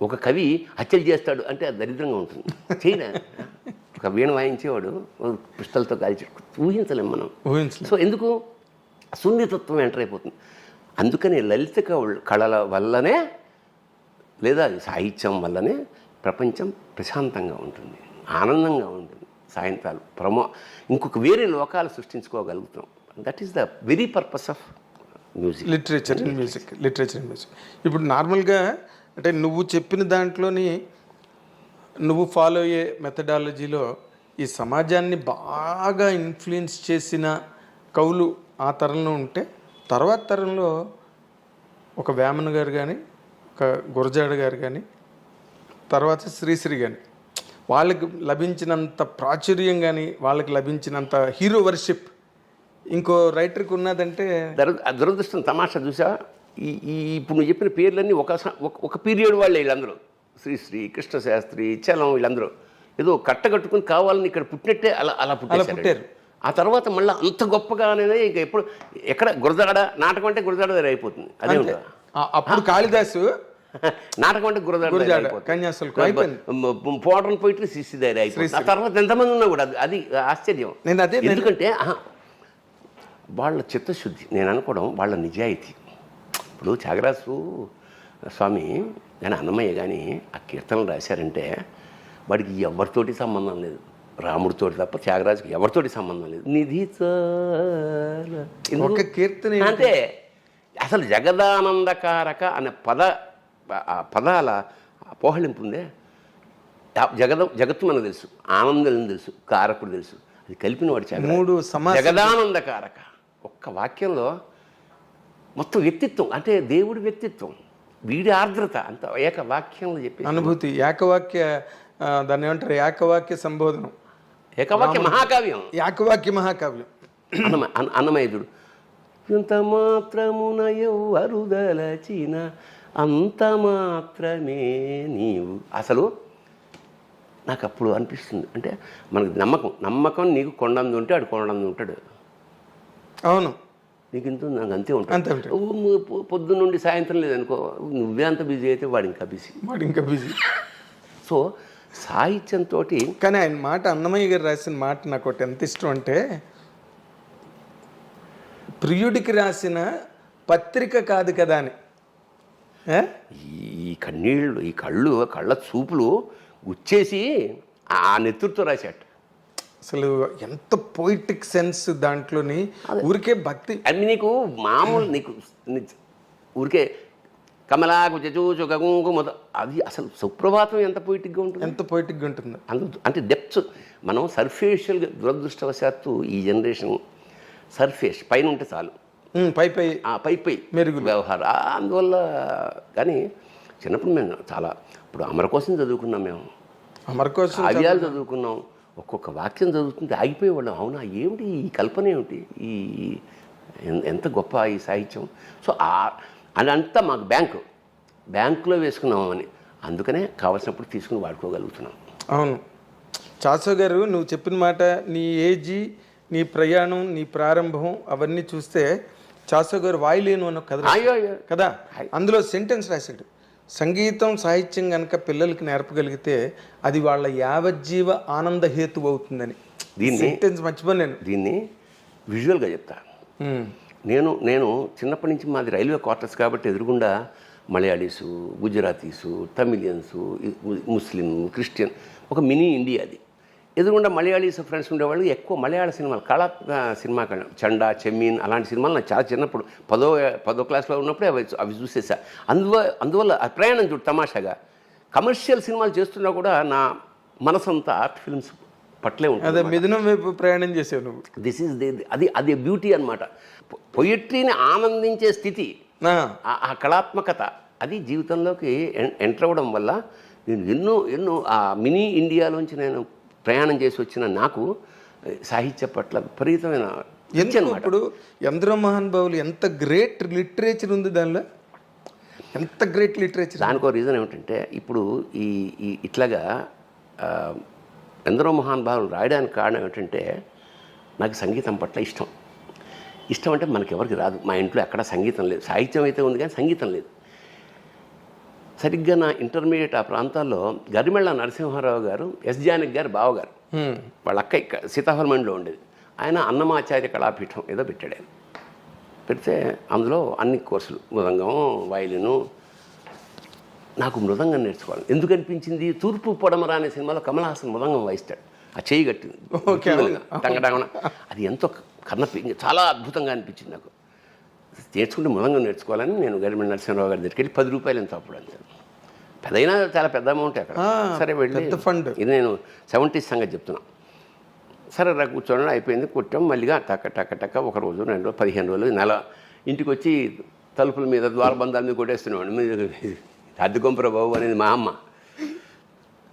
ఒక కవి హత్యలు చేస్తాడు అంటే అది దరిద్రంగా ఉంటుంది. చేయనా ఒక వీణ వాయించేవాడు పిస్టల్తో కాల్చి ఊహించలేం మనం. సో ఎందుకు సున్నితత్వం ఎంటర్ అయిపోతుంది. అందుకని లలిత కళల వల్లనే లేదా సాహిత్యం వల్లనే ప్రపంచం ప్రశాంతంగా ఉంటుంది, ఆనందంగా ఉంటుంది. సాయంత్రాలు ఇంకొక వేరే లోకాలు సృష్టించుకోగలుగుతాం. That is the very purpose of music, literature and music. ఇప్పుడు నార్మల్గా అంటే నువ్వు చెప్పిన దాంట్లోని నువ్వు ఫాలో అయ్యే మెథడాలజీలో ఈ సమాజాన్ని బాగా ఇన్ఫ్లుయెన్స్ చేసిన కవులు ఆ తరంలో ఉంటే తర్వాత తరంలో ఒక వేమన గారు కానీ, ఒక గురజాడ గారు కానీ, తర్వాత శ్రీశ్రీ కానీ, వాళ్ళకి లభించినంత ప్రాచుర్యం కానీ, వాళ్ళకి లభించినంత హీరో వర్షిప్ ఇంకో రైటర్కి ఉన్నదంటే దురదృష్టం. తమాషా చూసా, ఈ ఇప్పుడు నువ్వు చెప్పిన పేర్లన్నీ ఒక పీరియడ్ వాళ్ళే వీళ్ళందరూ. శ్రీశ్రీ, కృష్ణశాస్త్రి, చలం, వీళ్ళందరూ ఏదో కట్టగట్టుకుని కావాలని ఇక్కడ పుట్టినట్టే అలా పుట్టారు. ఆ తర్వాత మళ్ళీ అంత గొప్పగా అనేది ఇక ఎక్కడ గురజాడ నాటకం అంటే గురజాడ దగ్గర అయిపోతుంది. అదే అప్పుడు కాళిదాసు నాటకం అంటే గురజాడ పోవడం పోయిట్రీ శిష్య దగ్గర అయిపోతుంది. ఆ తర్వాత ఎంతమంది ఉన్నా కూడా అది ఆశ్చర్యం. ఎందుకంటే వాళ్ళ చిత్తశుద్ధి, నేను అనుకోవడం వాళ్ళ నిజాయితీ. ఇప్పుడు త్యాగరాజు స్వామి కానీ అన్నమయ్య కానీ ఆ కీర్తనలు రాశారంటే వాడికి ఎవరితోటి సంబంధం లేదు, రాముడితోటి తప్ప త్యాగరాజుకి ఎవరితోటి సంబంధం లేదు. నిధి కీర్తన అంటే అసలు జగదానందకారక అనే పదాల పోహళింపు ఉందే. జగత్తు మనకు తెలుసు, ఆనందం తెలుసు, కారకుడు తెలుసు. అది కలిపిన వాడు మూడు జగదానందకారక. ఒక్క వాక్యంలో మొత్తం వ్యక్తిత్వం, అంటే దేవుడి వ్యక్తిత్వం, వీడి ఆర్ద్రత అంత ఏక వాక్యంలో చెప్పి అనుభూతి. ఏకవాక్య, దాన్ని ఏమంటారు, ఏకవాక్య సంబోధనం, ఏకవాక్య మహాకావ్యం. ఏకవాక్య మహాకావ్యం. అన్నమయ్యుడు ఇంత మాత్రమున ఎవ్వరుదలచిన అంత మాత్రమే నీవు. అసలు నాకు అప్పుడు అనిపిస్తుంది, అంటే మనకు నమ్మకం నీకు కొండంది ఉంటే ఆడు కొండంది ఉంటాడు. అవును, నీకు ఇంత నాకు అంతే ఉంటుంది. పొద్దున్న నుండి సాయంత్రం లేదనుకో, నువ్వే అంత బిజీ అయితే వాడు ఇంకా బిజీ. సో సాహిత్యంతో కానీ ఆయన మాట, అన్నమయ్య గారు రాసిన మాట నాకు ఒకటి ఎంత ఇష్టం అంటే, ప్రియుడికి రాసిన పత్రిక కాదు కదా అని. ఈ కన్నీళ్ళు, ఈ కళ్ళ చూపులు గుచ్చేసి ఆ నెత్తురుతో రాశాట. అసలు ఎంత పోయిటిక్ సెన్స్ దాంట్లోని. ఊరికే భక్తి అది నీకు మామూలు, నీకు ఊరికే కమలాకు చచూచు గంగు అది అసలు సుప్రభాతం ఎంత పోయిటిక్గా ఉంటుంది. అంటే డెప్త్ మనం సర్ఫేషియల్గా, దురదృష్టవశాత్తు ఈ జనరేషన్ సర్ఫేస్ పైన ఉంటే చాలు, పై మెరుగు వ్యవహారం. అందువల్ల కానీ చిన్నప్పుడు మేము చాలా, ఇప్పుడు అమర కోసం చదువుకున్నాం, మేము కావ్యాలు చదువుకున్నాం. ఒక్కొక్క వాక్యం చదువుతుంటే ఆగిపోయేవాళ్ళం. అవునా, ఏమిటి ఈ కల్పన, ఏమిటి ఈ ఎంత గొప్ప ఈ సాహిత్యం. సో అదంతా మాకు బ్యాంకులో వేసుకున్నామని, అందుకనే కావాల్సినప్పుడు తీసుకుని వాడుకోగలుగుతున్నాం. అవును చాసో గారు, నువ్వు చెప్పిన మాట, నీ ఏజీ, నీ ప్రయాణం, నీ ప్రారంభం అవన్నీ చూస్తే చాసో గారు వాయులేను అన్న కథ రాశాడు. అయ్యో అయ్యో కదా అందులో సెంటెన్స్ రాశాడు, సంగీతం సాహిత్యం కనుక పిల్లలకి నేర్పగలిగితే అది వాళ్ళ యావజ్జీవ ఆనంద హేతు అవుతుందని. సెంటెన్స్ మర్చిపోను నేను. దీన్ని విజువల్గా చెప్తా. నేను చిన్నప్పటి నుంచి మాది రైల్వే క్వార్టర్స్ కాబట్టి ఎదురుగుండా మలయాళీసు, గుజరాతీసు, తమిళియన్సు, ముస్లిం, క్రిస్టియన్, ఒక మినీ ఇండియా అది. ఎదురుగుండా మలయాళీస్ ఫ్రెండ్స్ ఉండేవాళ్ళు. ఎక్కువ మలయాళ సినిమాలు, కళాత్మక సినిమా, చండా, చెమ్మీన్ అలాంటి సినిమాలు నాకు చాలా చిన్నప్పుడు 10వ క్లాస్లో ఉన్నప్పుడే అవి చూసేసా. అందువల్ల ఆ ప్రయాణం చూడు తమాషాగా. కమర్షియల్ సినిమాలు చేస్తున్నా కూడా నా మనసంతా ఆర్ట్ ఫిల్మ్స్ పట్లే ఉంటుంది. అదే మిథునం వైపు ప్రయాణం చేసావు నువ్వు. దిస్ ఈజ్ అది బ్యూటీ అనమాట. పొయిట్రీని ఆనందించే స్థితి, ఆ కళాత్మకత, అది జీవితంలోకి ఎంటర్ అవ్వడం వల్ల నేను ఎన్నో ఆ మినీ ఇండియాలోంచి నేను ప్రయాణం చేసి వచ్చిన నాకు సాహిత్య పట్ల విపరీతమైన ఇప్పుడు ఎందరో మహానుభావులు, ఎంత గ్రేట్ లిటరేచర్ ఉంది దానిలో, ఎంత గ్రేట్ లిటరేచర్. దానికో రీజన్ ఏమిటంటే ఇప్పుడు ఈ ఇట్లాగా ఎందరో మహానుభావులు రాయడానికి కారణం ఏమిటంటే నాకు సంగీతం పట్ల ఇష్టం అంటే మనకెవరికి రాదు. మా ఇంట్లో ఎక్కడ సంగీతం లేదు. సాహిత్యం అయితే ఉంది కానీ సంగీతం లేదు. సరిగ్గా నా ఇంటర్మీడియట్ ఆ ప్రాంతాల్లో గరిమెళ్ళ నరసింహారావు గారు, ఎస్ జానకి గారు బావగారు, వాళ్ళ అక్క సీతాఫలమండిలో ఉండేది. ఆయన అన్నమాచార్య కళాపీఠం ఏదో పెట్టాడు. ఆయన పెడితే అందులో అన్ని కోర్సులు, మృదంగం, వయలిను. నాకు మృదంగం నేర్చుకోవాలి ఎందుకు అనిపించింది, తూర్పు పొడమరా అనే సినిమాలో కమల్ హాసన్ మృదంగం వాయిస్తాడు. ఆ చేయి కట్టింది టంగటంగన, అది ఎంతో చాలా అద్భుతంగా అనిపించింది నాకు. నేర్చుకుంటే మృదంగం నేర్చుకోవాలని నేను గరిమెళ్ళ నరసింహారావు గారి దగ్గరికి వెళ్ళి 10 రూపాయలు ఎంత అప్పుడు అంటాను. పెద్దయినా చాలా పెద్ద అమౌంట్ అక్కడ. సరే వెళ్ళి ఫండ్, ఇది నేను 70s సంగతి చెప్తున్నా. సరే రా కూర్చోండి, అయిపోయింది. కొట్టాం మళ్ళీగా టక్క ఒక రోజు 2 రోజులు 15 రోజులు నెల ఇంటికి వచ్చి తలుపుల మీద ద్వారబంధాల మీద కొట్టేస్తున్నాడు. మీరు అద్దెకొంపర బాబు అనేది మా అమ్మ.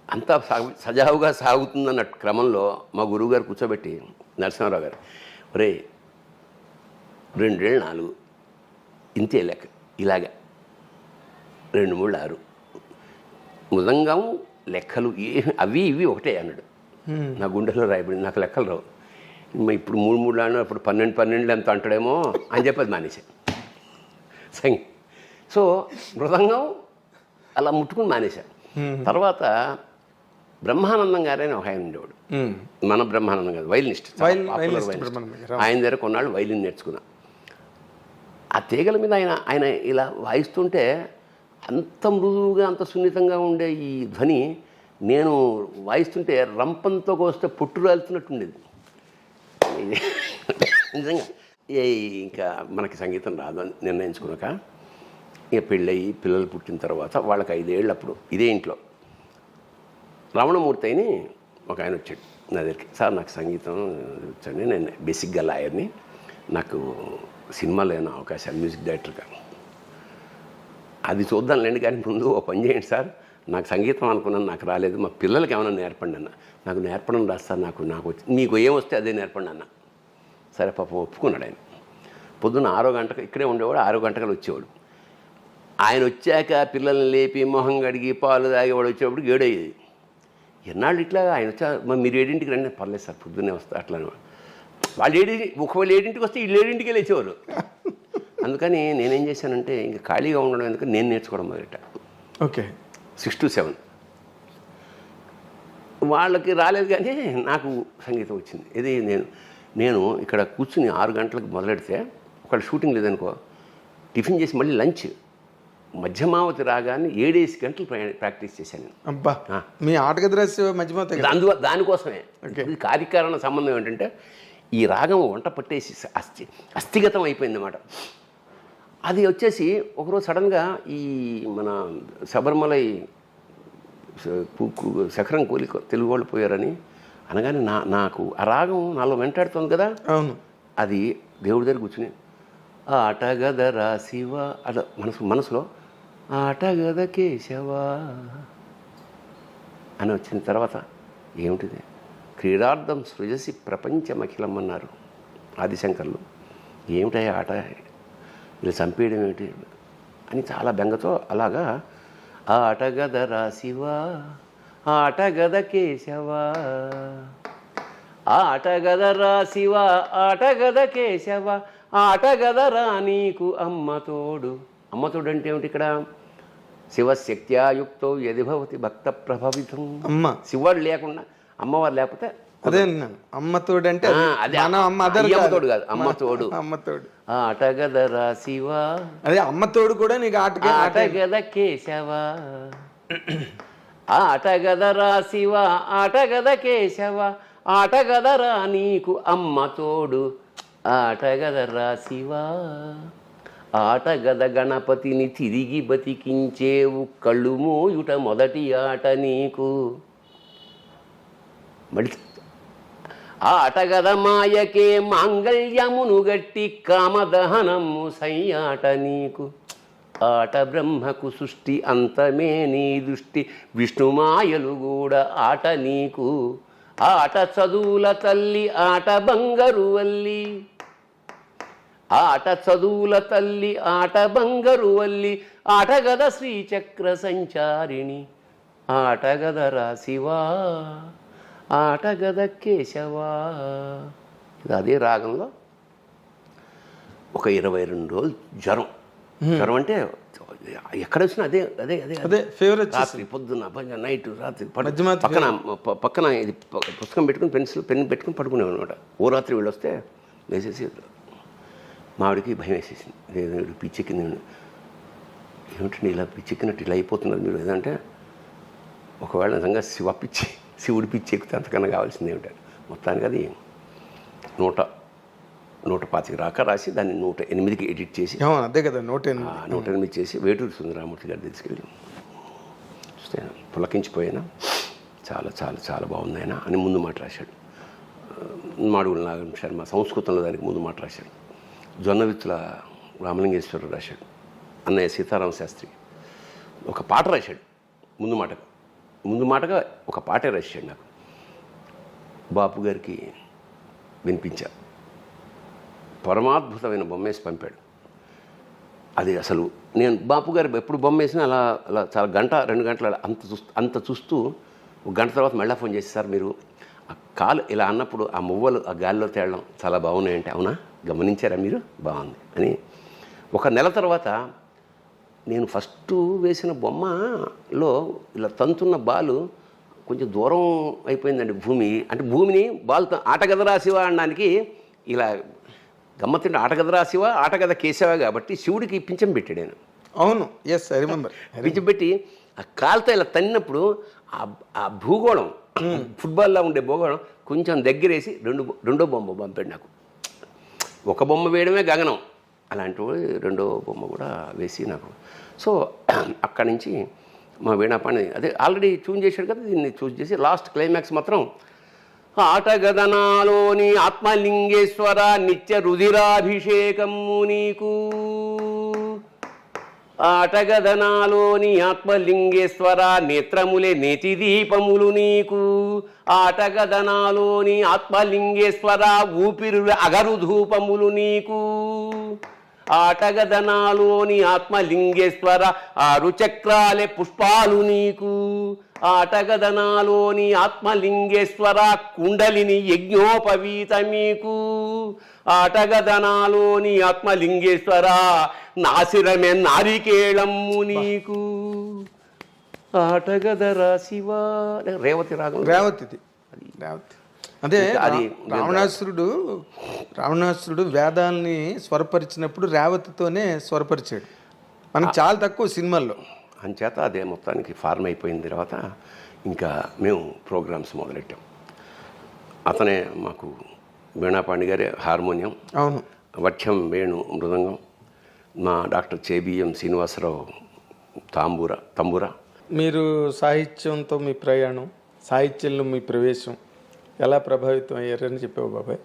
అంతా సజావుగా సాగుతుందన్న క్రమంలో మా గురువుగారు కూర్చోబెట్టి నరసింహారావు గారు, ఒరే 2 ఏళ్ళు 4 ఇంతే లెక్క, ఇలాగా 2 3 6 మృదంగం లెక్కలు అవి ఇవి ఒకటే అన్నాడు. నా గుండెలో రాయబడింది. నాకు లెక్కలు రావు. ఇప్పుడు 3 3 ఆడినా అప్పుడు 12 ఎంత అంటాడేమో అని చెప్పేది మానేశాను సంగీ. సో మృదంగం అలా ముట్టుకుని మానేశాను. తర్వాత బ్రహ్మానందం గారని ఒక ఆయన ఉండేవాడు, మన బ్రహ్మానందం గారు వైలినిస్ట్, ఆయన దగ్గర కొన్నాళ్ళు వైలిన్ నేర్చుకున్నా. ఆ తీగల మీద ఆయన ఇలా వాయిస్తుంటే అంత మృదువుగా, అంత సున్నితంగా ఉండే ఈ ధ్వని నేను వాయిస్తుంటే రంపంతో కోస్తే పొట్టు రాలుతున్నట్టు ఉండేది. నిజంగా ఇంకా మనకి సంగీతం రాదు అని నిర్ణయించుకున్నాక ఇక పెళ్ళయి పిల్లలు పుట్టిన తర్వాత వాళ్ళకి 5 ఏళ్ళు అప్పుడు ఇదే ఇంట్లో రమణమూర్తి అని ఒక ఆయన వచ్చాడు నా దగ్గరికి. సార్ నాకు సంగీతం వచ్చండి, నేను బేసిక్గా లాయర్ని, నాకు సినిమాలో ఏమైనా అవకాశాలు మ్యూజిక్ డైరెక్టర్గా. అది చూద్దాంలేండి కానీ ముందు ఓ పని చేయండి సార్, నాకు సంగీతం అనుకున్నాను, నాకు రాలేదు, మా పిల్లలకి ఏమైనా నేర్పండి అన్న. నాకు నేర్పడం రాదు సార్, నాకు వచ్చి మీకు ఏమొస్తే అదే నేర్పండి అన్న. సరే పాపం ఒప్పుకున్నాడు ఆయన. పొద్దున్న 6 గంటలకు ఇక్కడే ఉండేవాడు, 6 గంటలకు వచ్చేవాడు. ఆయన వచ్చాక పిల్లల్ని లేపి మొహం కడిగి పాలు తాగేవాడు వచ్చేవాడు 7 అయ్యేది. ఎన్నాళ్ళు ఇట్లా ఆయన వచ్చా మీరు 7ంటికి రండి, పర్లేదు సార్ పొద్దున్నే వస్తా అట్లా. వాళ్ళు ఒకవేళ 7ంటికి వస్తే వీళ్ళు 7ంటికి లేచేవారు. అందుకని నేనేం చేశానంటే ఇంకా ఖాళీగా ఉండడం ఎందుకని నేను నేర్చుకోవడం మొదట. ఓకే, 6 to 7 వాళ్ళకి రాలేదు కానీ నాకు సంగీతం వచ్చింది. ఇది నేను ఇక్కడ కూర్చుని 6 గంటలకు మొదలెడితే ఒకళ్ళు షూటింగ్ లేదనుకో, టిఫిన్ చేసి మళ్ళీ లంచ్, మధ్యమావతి రాగానే 7 గంటలు ప్రాక్టీస్ చేశాను నేను. అబ్బా, మీ ఆటగది రహస్య మధ్యమావతి దానికోసమే. కార్యకారణ సంబంధం ఏంటంటే ఈ రాగం వంట పట్టేసి అస్థిగతం అయిపోయింది అన్నమాట. అది వచ్చేసి ఒకరోజు సడన్గా ఈ మన శబరిమలై శఖరం కూలి తెలుగు వాళ్ళు పోయారని అనగానే నాకు ఆ రాగం నాలో వెంటాడుతుంది కదా. అవును, అది దేవుడి దగ్గర కూర్చుని ఆటగదరా శివ అలా మనసులో ఆటగద కేశవా అని వచ్చిన తర్వాత ఏమిటిది, క్రీడార్థం సృజసి ప్రపంచమఖిలం అన్నారు ఆదిశంకర్లు. ఏమిటా ఆట, ఇలా చంపేయడం ఏమిటి అని చాలా బెంగతో అలాగా ఆటగదరా శివ ఆటగద కేశవా ఆటగదరా శివ ఆటగద కేశవ ఆట గదరా నీకు అమ్మ తోడు. అమ్మ తోడు అంటే ఏమిటి ఇక్కడ? శివశక్త్యాయుక్తో యది భవతి భక్త ప్రభావితం. అమ్మ శివుడు లేకుండా అమ్మవారు లేకపోతే అదే అమ్మ తోడు అంటే అదే అమ్మ తోడు కాదు, అమ్మ తోడు. అమ్మ తోడు. ఆట గదరా శివ, అదే అమ్మ తోడు కూడా నీకు ఆట గద కేశవ, ఆట గదరా శివ, ఆట గద కేశవ, ఆట గదరా నీకు అమ్మ తోడు, ఆట గదరా శివ. ఆట గద గణపతిని తిరిగి బతికించేవు, కళ్ళు మోయుట మొదటి ఆట నీకు. మళ్ళీ ఆట గద మాయకే మాంగళ్యమును గట్టి కామదహనము సయ్యాట నీకు. ఆట బ్రహ్మకు సృష్టి అంతమే నీ దృష్టి, విష్ణుమాయలు కూడా ఆట నీకు. ఆట చదువుల తల్లి ఆట బంగారు వల్లి, ఆట చదువుల తల్లి ఆట బంగారు వల్లి, ఆట గద శ్రీచక్ర సంచారిణి, ఆట గదరా శివా, ఆట గద కేశవా. ఇది అదే రాగంలో ఒక 22 రోజులు జ్వరం. జ్వరం అంటే ఎక్కడ వచ్చినా అదే అదే అదే అదే ఫేవరెట్. రాత్రి పొద్దున్న నైట్ రాత్రి పక్కన పక్కన ఇది పుస్తకం పెట్టుకుని పెన్ పెట్టుకుని పడుకునేవాడు అనమాట. ఓ రాత్రి వీళ్ళు వస్తే వేసేసి మావిడికి భయం వేసేసింది. లేదు పిచ్చెక్కింది. ఏమిటండి ఇలా పిచ్చెక్కినట్టు ఇలా అయిపోతున్నారు మీరు ఏదంటే, ఒకవేళ నిజంగా శివుడి పిచ్చి ఎక్కితే అంతకన్నా కావాల్సింది ఏమిటంటే, మొత్తానికి అది 125 రాక రాసి దాన్ని 108కి ఎడిట్ చేసి, అదే కదా 108 చేసి వేటూరి సుందరరామూర్తి గారు తీసుకెళ్ళి చూస్తే పులకించిపోయినా చాలా చాలా చాలా బాగుంది ఆయన అని ముందు మాట రాశాడు. మాడుగుల నాగం శర్మ సంస్కృతంలో దానికి ముందు మాట రాశాడు. జొన్నవిత్తుల రామలింగేశ్వరరావు రాశాడు. అన్నయ్య సీతారామ శాస్త్రి ఒక పాట రాశాడు ముందు మాటగా ఒక పాటే రాశాడు. నాకు బాపు గారికి వినిపించా. పరమాద్భుతమైన బొమ్మేసి పంపాడు. అది అసలు నేను బాపు గారు ఎప్పుడు బొమ్మ వేసినా అలా అలా చాలా గంట 2 గంటల అంత చూస్తూ ఒక గంట తర్వాత మళ్ళీ ఫోన్ చేసి, సార్ మీరు ఆ కాలు ఇలా అన్నప్పుడు ఆ మువ్వలు ఆ గాలిలో తేలడం చాలా బాగున్నాయంటే, అవునా గమనించారా మీరు, బాగుంది అని. ఒక నెల తర్వాత నేను ఫస్ట్ వేసిన బొమ్మలో ఇలా తంతున్న బాలు కొంచెం దూరం అయిపోయిందండి భూమి. అంటే భూమిని బాలుతో ఆటగదరా శివ అనడానికి ఇలా గమ్మత్తింటే ఆటగదరా శివ ఆటగద కేశవ కాబట్టి శివుడికి పింఛం పెట్టాడు ఆయన. అవును, ఎస్ ఐ రిమెంబర్. పింఛం పెట్టి ఆ కాలుతో ఇలా తన్నినప్పుడు ఆ భూగోళం ఫుట్బాల్లో ఉండే భూగోళం కొంచెం దగ్గరేసి రెండో బొమ్మ పంపాడు నాకు. ఒక బొమ్మ వేయడమే గగనం, అలాంటి రెండో బొమ్మ కూడా వేసి నాకు. సో అక్కడి నుంచి మా వీణాపాణి అదే ఆల్రెడీ ట్యూన్ చేశాడు కదా, దీన్ని చూస్ చేసి లాస్ట్ క్లైమాక్స్ మాత్రం ఆటగదనాలోని ఆత్మలింగేశ్వర నిత్య రుధిరాభిషేకము నీకు. ఆటగదనాలోని ఆత్మలింగేశ్వర నేత్రములే నేతి దీపములు నీకు. ఆటగదనాలోని ఆత్మలింగేశ్వర ఊపిరుల అగరు ధూపములు నీకు. ఆటగదనాలోని ఆత్మలింగేశ్వర 6 చక్రాలే పుష్పాలు నీకు. ఆటగదనాలోని ఆత్మలింగేశ్వర కుండలిని యజ్ఞోపవీత మీకు. ఆటగదనాలోని ఆత్మలింగేశ్వర నాసిరమే నారికేళమ్ము నీకు. ఆటగదరా శివ. రేవతి రాగం, రేవతి. అదే అది రావణాసురుడు వేదాల్ని స్వరపరిచినప్పుడు రేవతితోనే స్వరపరిచాడు. మనకు చాలా తక్కువ సినిమాల్లో. అంచేత అదే మొత్తానికి ఫార్మ్ అయిపోయిన తర్వాత ఇంకా మేము ప్రోగ్రామ్స్ మొదలెట్టాం. అతనే మాకు వీణాపాణి గారే హార్మోనియం, అవును, వఠ్యం వేణు మృదంగం, మా డాక్టర్ చేబిఎం శ్రీనివాసరావు తంబూర. మీరు సాహిత్యంతో మీ ప్రయాణం, సాహిత్యంలో మీ ప్రవేశం ఎలా ప్రభావితం అయ్యారని చెప్పావు బాబాయ్.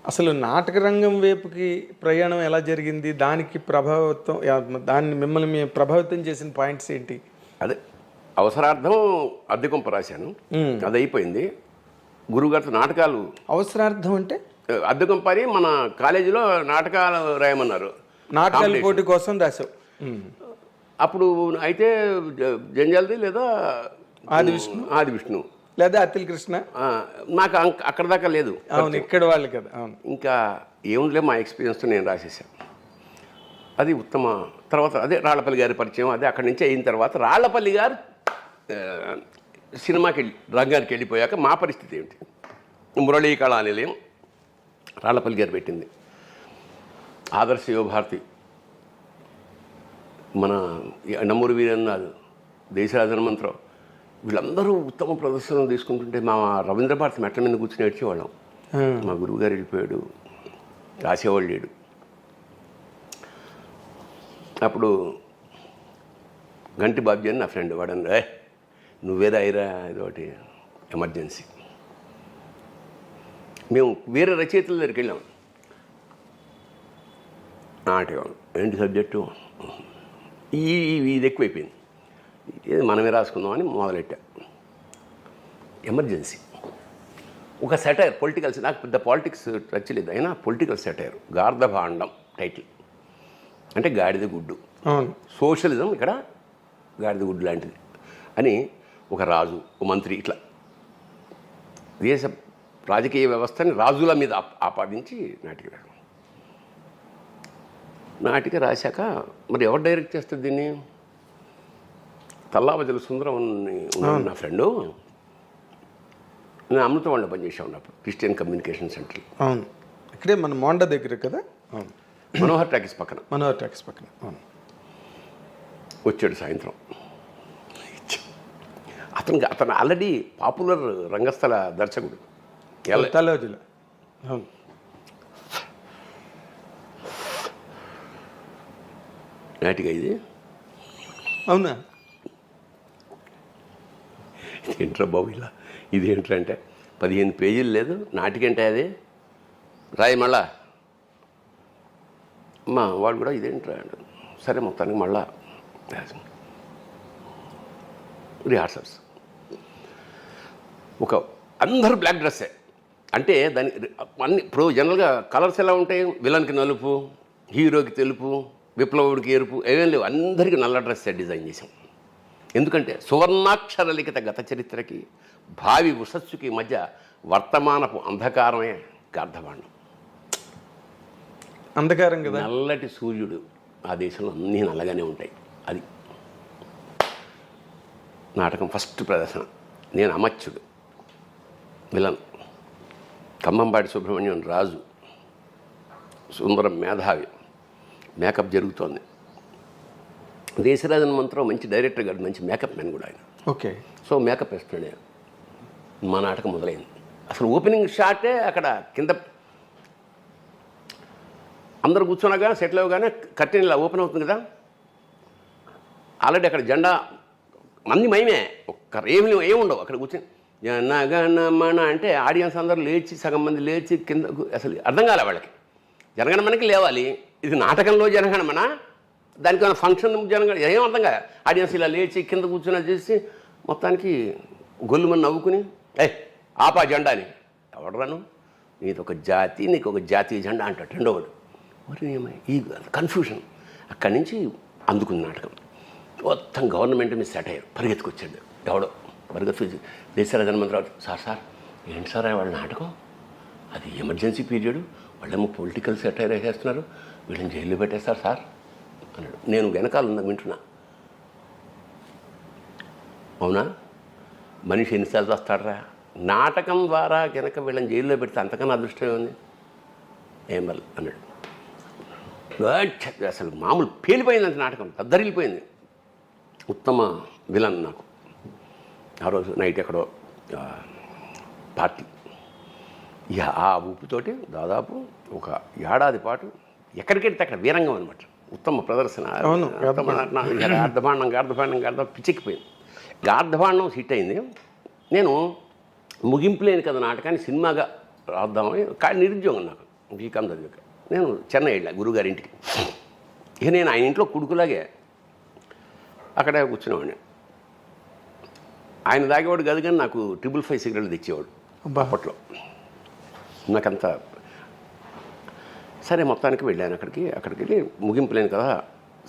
అసలు నాటక రంగం వైపుకి ప్రయాణం ఎలా జరిగింది, దాన్ని మిమ్మల్ని ప్రభావితం చేసిన పాయింట్స్ ఏంటి? అదే అవసరార్థం అద్దెకొంప రాశాను, అది అయిపోయింది. గురుగారితో నాటకాలు. అవసరార్థం అంటే అద్దెకొంప అని మన కాలేజీలో నాటకాలు రాయమన్నారు. నాటకాల పోటీ కోసం రాశావు. అప్పుడు అయితే జంజాల్ది లేదా ఆది విష్ణు లేదా అతిల్ కృష్ణ. నాకు అక్కడ దాకా లేదు. అవును, ఇక్కడ వాళ్ళు కదా. అవును. ఇంకా ఏముందిలే మా ఎక్స్పీరియన్స్తో నేను రాసేసాను. అది ఉత్తమ. తర్వాత అదే రాళ్లపల్లి గారి పరిచయం. అదే అక్కడి నుంచి అయిన తర్వాత రాళ్లపల్లి గారు సినిమాకి రంగానికి వెళ్ళిపోయాక మా పరిస్థితి ఏమిటి? మురళీ కళా నిలయం రాళ్లపల్లి గారు పెట్టింది. ఆదర్శ యువభారతి, మన నంబూరు వీరన్నాథ్, దేశరాజ హనుమంతరావు, వీళ్ళందరూ ఉత్తమ ప్రదర్శనలు తీసుకుంటుంటే మా రవీంద్ర భారతి మెట్ల మీద కూర్చుని ఏడ్చేవాళ్ళం. మా గురువు గారు వెళ్ళిపోయాడు, రాసేవాళ్ళు లేడు. అప్పుడు గంటి బాబ్జీ అని నా ఫ్రెండ్, వాడని నువ్వేదా అయిరా ఇదొకటి ఎమర్జెన్సీ. మేము వేరే రచయితల దగ్గరికి వెళ్ళాం. నాటకం ఏంటి సబ్జెక్టు, ఇది ఎక్కువైపోయింది, ఇది మనమే రాసుకుందామని మొదలెట్టా. ఎమర్జెన్సీ ఒక సెటైర్, పొలిటికల్స్. నాకు పెద్ద పాలిటిక్స్ నచ్చలేదు, అయినా పొలిటికల్ సెటైర్. గార్ధభాండం టైటిల్, అంటే గాడిద గుడ్డు. సోషలిజం ఇక్కడ గాడిద గుడ్డు లాంటిది అని ఒక రాజు, ఒక మంత్రి, ఇట్లా దేశ రాజకీయ వ్యవస్థని రాజుల మీద ఆపాదించి నాటిక రాశాక మరి ఎవరు డైరెక్ట్ చేస్తుంది దీన్ని? తల్లావజల సుందరం నా ఫ్రెండు. నేను అమృతవాళ్ళలో పనిచేసా ఉన్నప్పుడు క్రిస్టియన్ కమ్యూనికేషన్ సెంటర్. అవును, ఇక్కడే మన మోండ దగ్గర కదా. అవును, మనోహర్ టాకీస్ పక్కన. మనోహర్ టాకీస్ పక్కన. అవును. వచ్చాడు సాయంత్రం. అతను ఆల్రెడీ పాపులర్ రంగస్థల దర్శకుడు. తల్లావజల. అవును. నాటిక ఇది. అవునా? ఇదేంట్రా బాబు ఇలా, ఇదేంట్రా అంటే 15 పేజీలు లేదు నాటికంటే అది రాయి మళ్ళా. వాడు కూడా ఇదేంట్రా అంటే సరే మొత్తానికి మళ్ళా రిహార్సల్స్. ఒక అందరూ బ్లాక్ డ్రెస్సే, అంటే దాని అన్ని ఇప్పుడు జనరల్గా కలర్స్ ఎలా ఉంటాయి? విలన్కి నలుపు, హీరోకి తెలుపు, విప్లవుడికి ఎరుపు, ఏమేం లేవు. అందరికీ నల్ల డ్రెస్సే డిజైన్ చేసాం. ఎందుకంటే సువర్ణాక్షర లిఖిత గత చరిత్రకి భావి ఉషస్సుకి మధ్య వర్తమానపు అంధకారమే గార్ధభాండం. అంధకారం కదా. నల్లటి సూర్యుడు, ఆ దేశంలో అన్నీ నల్లగానే ఉంటాయి. అది నాటకం ఫస్ట్ ప్రదర్శన. నేను అమచ్యుడు, విలన్. ఖమ్మంపాటి సుబ్రహ్మణ్యం రాజు, సుందరం మేధావి. మేకప్ జరుగుతోంది. దేశరాజన్ మంత్రం మంచి డైరెక్టర్ గారు, మంచి మేకప్ మ్యాన్ కూడా ఆయన. ఓకే. సో మేకప్ వేస్తున్నాడు. మా నాటకం మొదలైంది. అసలు ఓపెనింగ్ షాటే అక్కడ కింద అందరూ కూర్చున్నాగా సెటిల్ అవ్వగానే కర్టెన్ ఇలా ఓపెన్ అవుతుంది కదా. ఆల్రెడీ అక్కడ జెండా మంది మయమే, ఏముండవు అక్కడ కూర్చొని జనగణమన అంటే ఆడియన్స్ అందరూ లేచి, సగం మంది లేచి కింద. అసలు అర్థం కాలే వాళ్ళకి. జనగణమనకి లేవాలి, ఇది నాటకంలో జనగణమన, దానికి ఫంక్షన్ జనగణ, ఏం అర్థం కాదు. ఆడియన్స్ ఇలా లేచి కింద కూర్చొని చేసి మొత్తానికి గొల్లుమని నవ్వుకుని ఆపా జెండా అని. ఎవడరాను, నీది ఒక జాతి, నీకు ఒక జాతీయ జెండా అంటాడు రెండోవాడు. మరి ఈ కన్ఫ్యూషన్ అక్కడి నుంచి అందుకుంది నాటకం. మొత్తం గవర్నమెంట్ మీద సెటైర్. పరిగెత్తుకొచ్చాడు ఎవడో, పరిగెత్తుకొచ్చి దేశరాజ హనుమంతరావు, సార్ ఏంటి సార్ వాళ్ళ నాటకం, అది ఎమర్జెన్సీ పీరియడ్, వాళ్ళేమో పొలిటికల్ సెటైర్ వేసేస్తున్నారు, వీళ్ళని జైల్లో పెట్టేస్తారు సార్ అన్నాడు. నేను వెనకాల ఉన్నా, వింటున్నా. అవునా, మనిషి ఎన్నిసార్లు వస్తాడరా, నాటకం ద్వారా కనుక వీళ్ళని జైల్లో పెడితే అంతకన్నా అదృష్టం ఉంది ఏం వల్ల అన్నాడు. అసలు మామూలు పేలిపోయింది అంత నాటకం, దద్దరిల్లిపోయింది. ఉత్తమ విలన్ నాకు. ఆ రోజు నైట్ ఎక్కడో పార్టీ. ఇక ఆ ఊపుతోటి దాదాపు ఒక ఏడాది పాటు ఎక్కడికెడితే అక్కడ వీరంగం అనమాట. ఉత్తమ ప్రదర్శన. గార్ధభాండం పిచ్చెక్కిపోయింది. గార్ధభాండం హిట్ అయింది. నేను ముగింపు లేని కదా నాటకాన్ని సినిమాగా రాద్దామని, కానీ నిరుద్యోగం నాకు, బీకామ్ చదివాక. నేను చెన్నై వెళ్ళా గురువుగారింటికి. ఇక నేను ఆయన ఇంట్లో కొడుకులాగే అక్కడే కూర్చునేవాడిని. ఆయన తాగేవాడు కాదు, కానీ నాకు 555 సిగరెట్లు తెచ్చేవాడు అప్పట్లో. నాకంతా సరే మొత్తానికి వెళ్ళాను అక్కడికి వెళ్ళి ముగింపు లేని కదా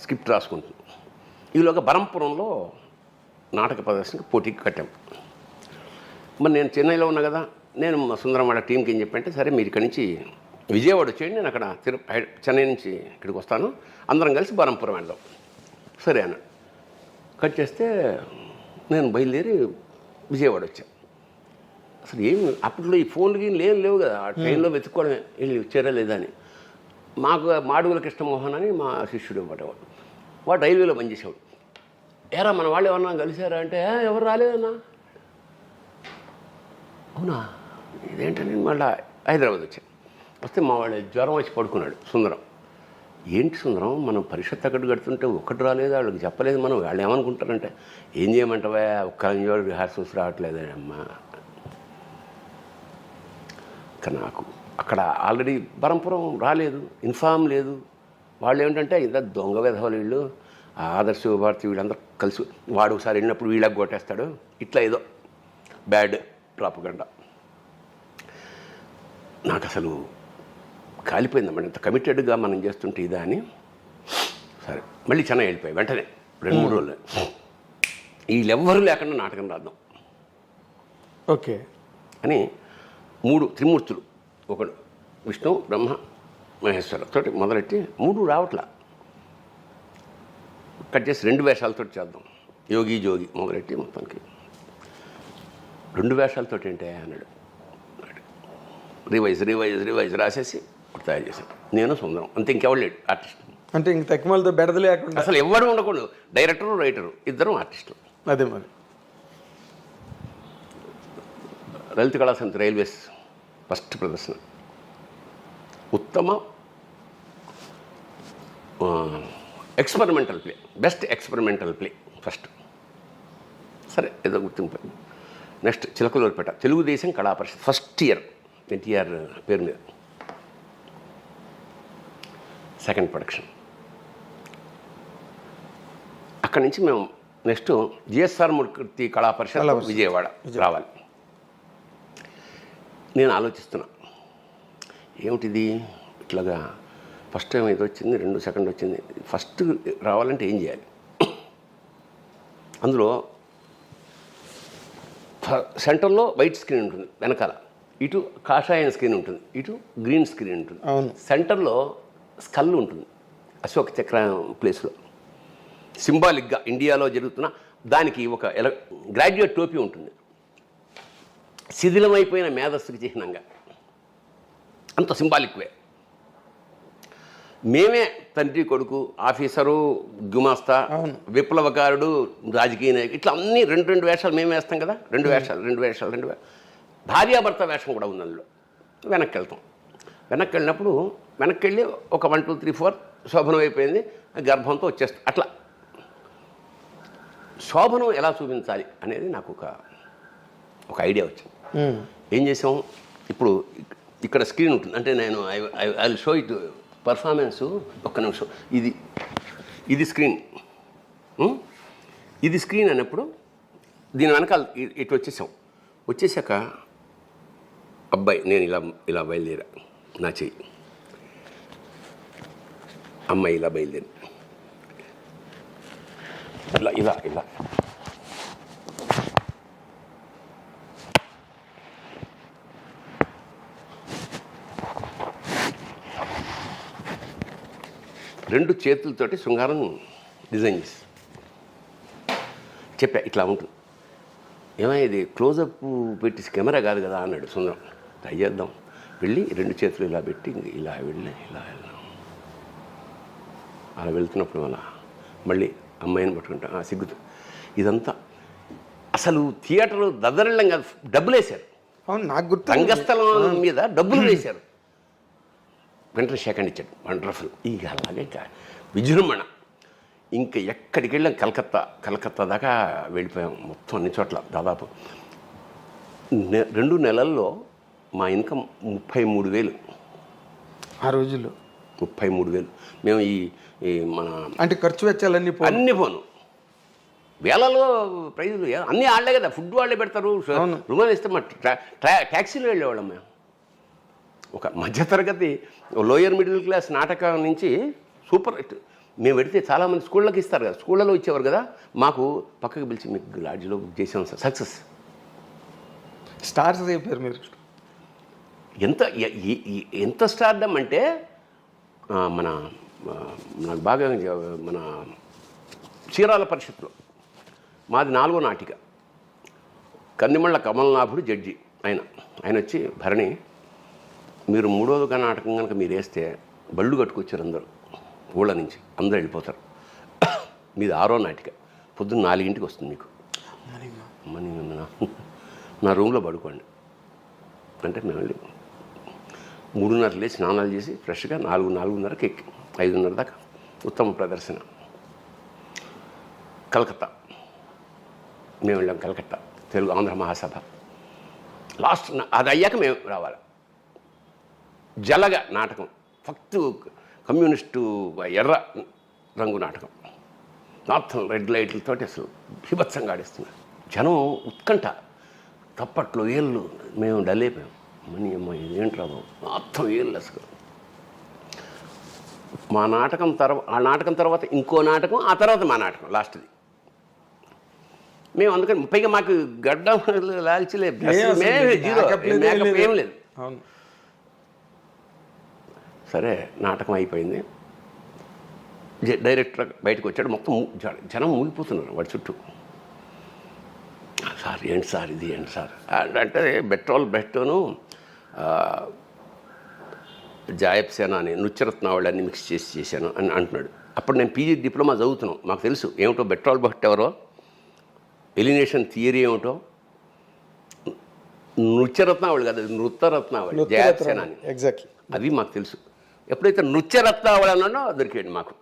స్క్రిప్ట్ రాసుకుంటున్నాను. ఈలోగా బరంపురంలో నాటక ప్రదర్శనకి పోటీకి కట్టాం. మరి నేను చెన్నైలో ఉన్నా కదా, నేను మా సుందరం వాళ్ళ టీంకి ఏం చెప్పంటే, సరే మీరు ఇక్కడి నుంచి విజయవాడ వచ్చేయండి, నేను అక్కడ చెన్నై నుంచి ఇక్కడికి వస్తాను, అందరం కలిసి బరంపురం వెళ్దాం. సరే అన్న. కట్ చేస్తే నేను బయలుదేరి విజయవాడ వచ్చాను. అసలు ఏం అప్పట్లో ఈ ఫోన్లు గీన్లు ఏం లేవు కదా, ఆ ట్రైన్లో వెతుక్కోవడమే వెళ్ళి వచ్చారా లేదా అని. మాకు మాడుగుల కృష్ణమోహన్ అని మా శిష్యుడు అనమాట, వాడు రైల్వేలో పనిచేసేవాడు. ఏరా మన వాళ్ళు ఎవరన్నా కలిసారా అంటే ఎవరు రాలేదన్నా. అవునా, ఇదేంటని మళ్ళీ హైదరాబాద్ వచ్చాను. వస్తే మా వాళ్ళు జ్వరం వచ్చి పడుకున్నాడు సుందరం. ఏంటి సుందరం, మనం పరిషత్ అక్కడ కడుతుంటే ఒక్కటి రాలేదు, వాళ్ళకి చెప్పలేదు, మనం వాళ్ళు ఏమనుకుంటారంటే ఏం చేయమంటావా, ఒక్క రిహార్సల్స్ రావట్లేదే అమ్మా. ఇక నాకు అక్కడ ఆల్రెడీ బరంపురం రాలేదు, ఇన్ఫామ్ లేదు. వాళ్ళు ఏమిటంటే ఇంత దొంగ విధవలు వీళ్ళు, ఆదర్శ భారతి వీళ్ళందరూ కలిసి వాడు ఒకసారి వెళ్ళినప్పుడు వీళ్ళకి కొట్టేస్తాడు, ఇట్లా ఏదో బ్యాడ్ ప్రాపగండా. నాకు అసలు కాలిపోయిందన్నమాట, ఇంత కమిటెడ్గా మనం చేస్తుంటే ఇదా అని. సరే మళ్ళీ చెన్నై వెళ్ళిపోయి వెంటనే 2-3 రోజులు వీళ్ళెవ్వరూ లేకుండా నాటకం రాద్దాం ఓకే అని 3 త్రిమూర్తులు, ఒకడు విష్ణు బ్రహ్మ మహేశ్వర తోటి మొదలెట్టి 3 రావట్లా. కట్ చేసి 2 వేషాలతో చేద్దాం, యోగి జోగి మొదలెట్టి మొత్తానికి 2 వేషాలతో ఏంటే అన్నాడు. రివైజ్ రాసేసి తయారు చేశాను, నేను సుందరం, అంతే, ఇంకెవరు లేడు ఆర్టిస్ట్. అంటే ఇంక తక్కువలతో బెడద లేకుండా అసలు ఎవరు ఉండకూడదు, డైరెక్టరు రైటరు ఇద్దరం ఆర్టిస్టులు. అదే మరి లలిత కళా సమితి రైల్వేస్ ఫస్ట్ ప్రదర్శన, ఉత్తమ experimental play, best experimental play first. సరే ఏదో గుర్తింపు. నెక్స్ట్ చిలకలూరిపేట తెలుగుదేశం కళా పరిషత్ ఫస్ట్ ఇయర్ ఎన్టీఆర్ పేరు మీద సెకండ్ ప్రొడక్షన్. అక్కడి నుంచి మేము నెక్స్ట్ జిఎస్ఆర్ మూర్తి కళా పరిషత్ విజయవాడ రావాలి. నేను ఆలోచిస్తున్నా ఏమిటిది ఇట్లాగా, ఫస్ట్ టైం ఇది వచ్చింది, 2 సెకండ్ వచ్చింది, ఫస్ట్ రావాలంటే ఏం చేయాలి. అందులో సెంటర్లో వైట్ స్క్రీన్ ఉంటుంది, వెనకాల ఇటు కాషాయం స్క్రీన్ ఉంటుంది, ఇటు గ్రీన్ స్క్రీన్ ఉంటుంది, సెంటర్లో స్కల్ ఉంటుంది అశోక్ చక్ర ప్లేస్లో. సింబాలిక్గా ఇండియాలో జరుగుతున్న దానికి ఒక గ్రాడ్యుయేట్ టోపీ ఉంటుంది, శిథిలమైపోయిన మేధస్సుకి చిహ్నంగా, అంత సింబాలిక్ వే. మేమే తండ్రి కొడుకు, ఆఫీసరు, గుమాస్తా, విప్లవకారుడు, రాజకీయ నాయకుడు, ఇట్లా అన్నీ 2 వేషాలు మేము వేస్తాం కదా, 2 వేషాలు. భార్యాభర్త వేషం కూడా ఉంది అందులో. వెనక్కి వెళ్తాం. వెనక్కి వెళ్ళినప్పుడు వెనక్కి వెళ్ళి ఒక 1 2 3 4 శోభనం అయిపోయింది, గర్భంతో వచ్చేస్తాం. అట్లా శోభనం ఎలా చూపించాలి అనేది నాకు ఒక ఐడియా వచ్చింది. ఏం చేసాం, ఇప్పుడు ఇక్కడ స్క్రీన్ ఉంటుంది, అంటే నేను ఐ షో ఇట్ పర్ఫార్మెన్సు. ఒక్క నిమిషం, ఇది స్క్రీన్, ఇది స్క్రీన్ అన్నప్పుడు దీని వెనకాల ఇటు వచ్చేసాక అబ్బాయి నేను ఇలా బయలుదేరా, నా చెయ్యి, అమ్మాయి ఇలా బయలుదేరి ఇలా రెండు చేతులతోటి శృంగారం డిజైన్ చేసి చెప్పా, ఇట్లా ఉంటుంది. ఏమైనా ఇది క్లోజప్ పెట్టి కెమెరా కాదు కదా అన్నాడు సుందరం. ట్రై చేద్దాం. వెళ్ళి 2 చేతులు ఇలా పెట్టి ఇలా వెళ్ళి ఇలా అలా వెళ్తున్నప్పుడు అలా మళ్ళీ అమ్మాయిని పట్టుకుంటా సిగ్గుతూ. ఇదంతా అసలు థియేటర్ దద్దరిల్లం కాదు, డబ్బులు వేశారు. అవును, నాకు గుర్తు. రంగస్థలం మీద డబ్బులు వేశారు. వెంటనే సెకండ్ ఇచ్చాడు, వండర్ఫుల్. ఇక అలాగే విజృంభణ. ఇంకా ఎక్కడికి వెళ్ళాం, కలకత్తా దాకా వెళ్ళిపోయాం. మొత్తం అన్ని చోట్ల దాదాపు 2 నెలల్లో మా ఇన్కమ్ 33,000 ఆ రోజుల్లో. 33,000. మేము ఈ మన అంటే ఖర్చు వెచ్చాలన్నీ అన్నీ పోను, వేలలో ప్రైజులు అన్నీ వాళ్ళే కదా, ఫుడ్ వాళ్ళే పెడతారు. రుమాలు ఇస్తే మా ట్యాక్సీలో వెళ్ళేవాళ్ళం మేము. ఒక మధ్యతరగతి లోయర్ మిడిల్ క్లాస్ నాటకం నుంచి సూపర్ హిట్. మేము పెడితే చాలామంది స్కూళ్ళకి ఇస్తారు కదా, స్కూళ్ళలో ఇచ్చేవారు కదా, మాకు పక్కకి పిలిచి మీకు లాడ్జ్లో బుక్ చేసాం సార్. సక్సెస్. స్టార్స్ అయిపోయారు మీరు. ఎంత స్టార్డమ్ అంటే మన నాకు బాగా మన చీరాల పరిషత్లో మాది 4వ నాటిక. కందిమళ్ళ కమలనాభుడు జడ్జి. ఆయన వచ్చి, భరణి మీరు 3వ నాటకం కనుక మీరు వేస్తే బళ్ళు కట్టుకొచ్చారు అందరూ, ఊళ్ళ నుంచి అందరూ వెళ్ళిపోతారు. మీది 6వ నాటిక, పొద్దున్న 4ంటికి వస్తుంది మీకు మనీ, నా రూమ్లో పడుకోండి అంటే మేము వెళ్ళి 3:30 లేచి స్నానాలు చేసి ఫ్రెష్గా 4:30కి ఎక్కి 5:30 దాకా ఉత్తమ ప్రదర్శన. కలకత్తా మేము వెళ్ళాం. కలకత్తా తెలుగు ఆంధ్ర మహాసభ లాస్ట్ అది అయ్యాక మేము రావాలి. జలగ నాటకం, ఫక్తు కమ్యూనిస్టు ఎర్ర రంగు నాటకం, మొత్తం రెడ్ లైట్లతో అసలు బీభత్సంగా ఆడిస్తున్నారు. జనం ఉత్కంఠ, తప్పట్లో ఏళ్ళు. మేము డల్ అయిపోయాం. మనీ అమ్మ ఇదేంట్రా బాబు, మొత్తం ఏళ్ళు అసలు. మా నాటకం ఆ నాటకం తర్వాత ఇంకో నాటకం, ఆ తర్వాత మా నాటకం లాస్ట్ది. మేము అందుకని పైగా మాకు గడ్డం లాల్చలేదు, జీరో మేకప్ ఏం లేదు. సరే నాటకం అయిపోయింది. డైరెక్టర్ బయటకు వచ్చాడు. మొత్తం జనం మూగిపోతున్నారు వాడి చుట్టూ. సార్ ఏంటి సార్ ఇది, ఏంటి సార్ అంటే బెట్టోను జాయబ్ సేనా అని నృత్యరత్నావళి మిక్స్ చేశాను అని అంటున్నాడు. అప్పుడు నేను పీజీ డిప్లొమా చదువుతున్నాను. మాకు తెలుసు ఏమిటో బెట్రోల్ భట్ ఎవరో, ఎలినేషన్ థియరీ ఏమిటో. నృత్యరత్నావళి కాదు, నృత్యరత్నావళి జాయబ్ సేనా అని, ఎగ్జాక్ట్లీ అవి మాకు తెలుసు. ఎప్పుడైతే నృత్యరత్నావళి అన్నాడో దొరికాడు మాకు.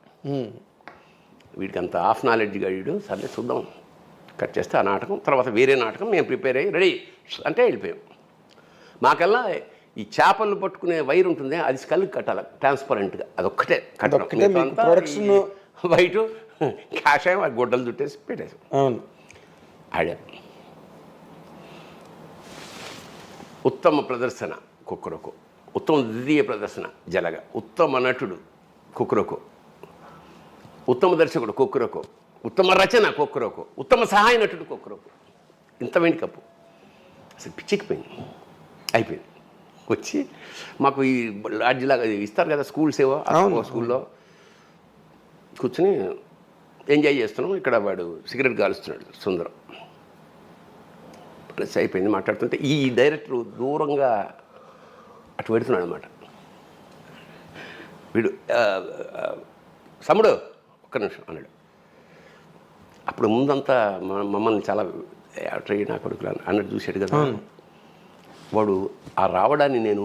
వీడికి అంత హాఫ్ నాలెడ్జ్ గడిడు. సరే చూద్దాం, కట్ చేస్తే ఆ నాటకం. తర్వాత వేరే నాటకం మేము ప్రిపేర్ అయ్యి రెడీ అంటే వెళ్ళిపోయాం. మాకల్లా ఈ చేపలు పట్టుకునే వైర్ ఉంటుంది, అది స్కల్కి కట్టాలి ట్రాన్స్పరెంట్గా, అదొక్కటే కట్టడం. ప్రొడక్షన్ వైట్ కాషాయం ఆ గొడ్డలు చుట్టేసి పెట్టేసాం. అవును, ఆడా. ఉత్తమ ప్రదర్శన కుక్కరొకో, ఉత్తమ ద్వితీయ ప్రదర్శన జలగ, ఉత్తమ నటుడు కుక్కరొకో, ఉత్తమ దర్శకుడు కుక్కరొకో, ఉత్తమ రచన కుక్కరొకో, ఉత్తమ సహాయ నటుడు కుక్కరొకో. ఇంత వెండి కప్పు అసలు పిచ్చికిపోయింది. అయిపోయింది. వచ్చి మాకు ఈ లాడ్జిలాగా ఇస్తారు కదా స్కూల్స్ ఏవో, స్కూల్లో కూర్చుని ఎంజాయ్ చేస్తున్నాం. ఇక్కడ వాడు సిగరెట్ కాలుస్తున్నాడు సుందరం. ప్లస్ అయిపోయింది. మాట్లాడుతుంటే ఈ డైరెక్టర్ దూరంగా అటు పెడుతున్నాడు అనమాట. వీడు సముడు ఒక్క నిమిషం అన్నాడు. అప్పుడు ముందంతా మమ్మల్ని చాలా ట్రై నా కొడుకులు అన్నట్టు చూశాడు కదా. వాడు ఆ రావడాన్ని నేను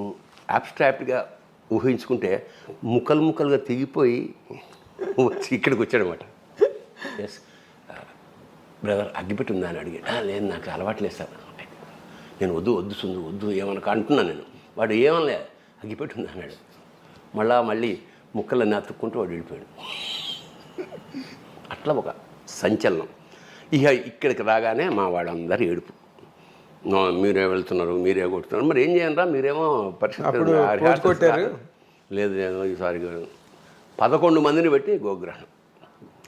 అబ్స్ట్రాక్ట్గా ఊహించుకుంటే ముక్కలు ముక్కలుగా తెగిపోయి వచ్చి ఇక్కడికి వచ్చాడనమాట. ఎస్ బ్రదర్ అగ్గిపెట్టి ఉందా అని అడిగాడు. లేదు నాకు అలవాట్లేదు సార్. నేను వద్దు సుందు వద్దు ఏమన్నా అంటున్నాను నేను. వాడు ఏమనలే, అగ్గిపెట్టి ఉందా అన్నాడు. మళ్ళీ ముక్కలన్నీ అతుక్కుంటూ వాడు వెళ్ళిపోయాడు. అట్లా ఒక సంచలనం. ఇక ఇక్కడికి రాగానే మా వాళ్ళందరూ ఏడుపు. మీరే వెళ్తున్నారు, మీరే కొడుతున్నారు, మరి ఏం చేయండి రా, మీరేమో పరిస్థితి లేదు ఈసారి 11 మందిని పెట్టి గోగ్రహణం,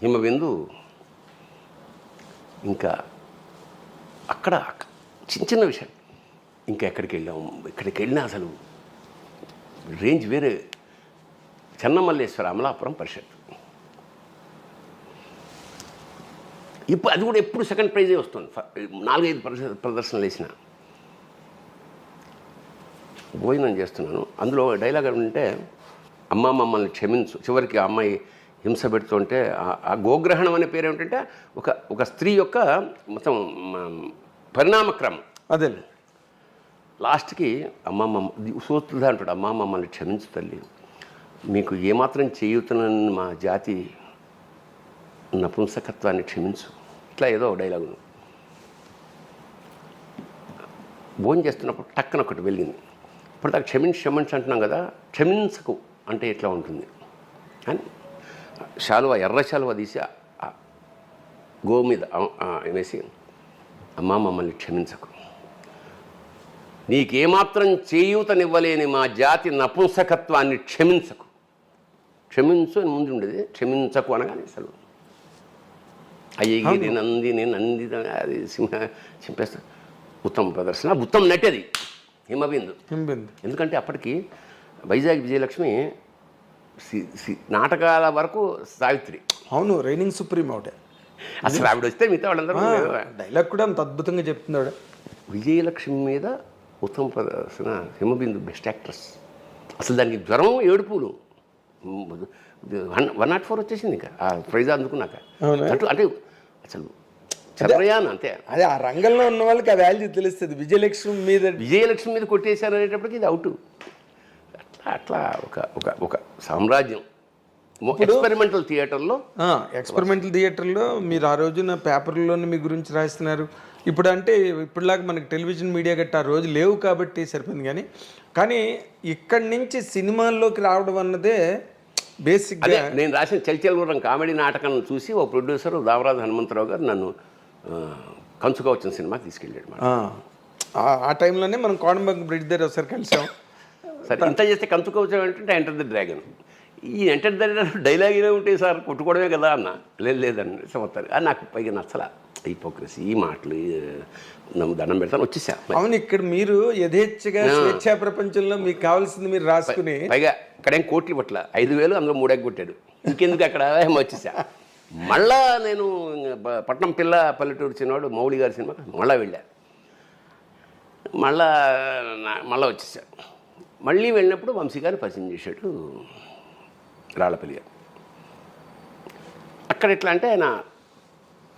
హిమబిందు. ఇంకా అక్కడ చిన్న విషయం. ఇంకా ఎక్కడికి వెళ్ళాము, ఇక్కడికి వెళ్ళినా అసలు రేంజ్ వేరే. చెన్నమల్లేశ్వర అమలాపురం పరిషత్. ఇప్పుడు అది కూడా ఎప్పుడు సెకండ్ ప్రైజే వస్తుంది. 4-5 ప్రదర్శనలు వేసిన. భోజనం చేస్తున్నాను, అందులో డైలాగ్ అంటే అమ్మ మమ్మల్ని క్షమించు. చివరికి ఆ అమ్మాయి హింస పెడుతుంటే ఆ గోగ్రహణం అనే పేరు ఏమిటంటే ఒక స్త్రీ యొక్క మొత్తం పరిణామక్రమం. అదే లాస్ట్కి సూత్రుడు అంటాడు, అమ్మ మమ్మల్ని క్షమించు తల్లి, మీకు ఏమాత్రం చేయుతున్న మా జాతి నపుంసకత్వాన్ని క్షమించు. ఇట్లా ఏదో డైలాగు. భోజనం చేస్తున్నప్పుడు టక్కన ఒకటి వెలిగింది. ఇప్పుడు దాకా క్షమించి అంటున్నాం కదా, క్షమించకు అంటే ఎట్లా ఉంటుంది అని ఎర్ర శాలువ తీసి గో మీద వేసి, అమ్మా మమ్మల్ని క్షమించకు, నీకేమాత్రం చేయూతనివ్వలేని మా జాతి నపుంసకత్వాన్ని క్షమించకు. క్షమించు అని ముందు ఉండేది, క్షమించకు అనగానే అసలు అయ్యగిరి నంది అది సింహ చింపేస్తా. ఉత్తమ ప్రదర్శన, ఉత్తమ నటి. అది హిమబిందు. హింబింద్. ఎందుకంటే అప్పటికి వైజాగ్ విజయలక్ష్మి నాటకాల వరకు సావిత్రి. అవును, రైనింగ్ సుప్రీం ఒకటే. అసలు ఆవిడ వస్తే మిగతా వాళ్ళందరూ డైలాగ్ కూడా అంత అద్భుతంగా చెప్తున్నాడు. విజయలక్ష్మి మీద ఉత్తమ ప్రదర్శన హిమబిందు బెస్ట్ యాక్ట్రెస్. అసలు దానికి జ్వరం ఏడుపులు 104 వచ్చేసింది ఇంకా ఆ ప్రైజ్ అందుకున్నాక. అంటే అసలు చంద్రయాన్ అంతే. అదే ఆ రంగంలో ఉన్న వాళ్ళకి ఆ వాల్యూ తెలుస్తుంది. విజయలక్ష్మి మీద కొట్టేశారు అనేటప్పటికి ఇది అవుట్. అట్లా ఒక ఒక ఒక సామ్రాజ్యం. ఎక్స్పెరిమెంటల్ థియేటర్లో మీరు ఆ రోజున పేపర్లోనే మీ గురించి రాస్తున్నారు. ఇప్పుడు అంటే ఇప్పుడులాగా మనకి టెలివిజన్ మీడియా గట్రా ఆ రోజు లేవు కాబట్టి సరిపోయింది. కానీ ఇక్కడి నుంచి సినిమాల్లోకి రావడం అన్నదే బేసిక్గా. నేను రాసిన చల్చల్గుర్రం కామెడీ నాటకం చూసి ఓ ప్రొడ్యూసర్ దామరాజు హనుమంతరావు గారు నన్ను కంచుగా వచ్చిన సినిమాకి తీసుకెళ్ళాడు. ఆ టైంలోనే మనం కోడంబంగ బ్రిడ్జ్ దగ్గర ఒకసారి కలిసాం. సరే, ఇంత చేస్తే కంచుగా వచ్చామంటే ఎంటర్ ది డ్రాగన్. ఈ ఎంటర్ ది డైలాగ్ ఇలా ఉంటాయి సార్, కొట్టుకోవడమే కదా అన్న. లేదండి సంవత్సరం అది నాకు పైగా నచ్చలా. హిపోక్రసీ ఈ మాటలు దండం పెడతాను వచ్చేసా. అవును, ఇక్కడ మీరు యథేచ్ఛగా స్వేచ్ఛా ప్రపంచంలో మీకు కావాల్సింది మీరు రాసుకుని, పైగా అక్కడేం కోట్లు పట్ల 5,000 అందులో 3 కొట్టాడు. ఇంకెందుకు అక్కడ వచ్చేసా. మళ్ళా నేను పట్నం పిల్ల పల్లెటూరు చిన్నవాడు మౌళి గారి సినిమా మళ్ళీ వెళ్ళా. మళ్ళా వచ్చేసా. మళ్ళీ వెళ్ళినప్పుడు వంశీ గారిని పరిచయం చేశాడు రాళ్ళపల్లి గారు. అక్కడ ఎట్లా అంటే ఆయన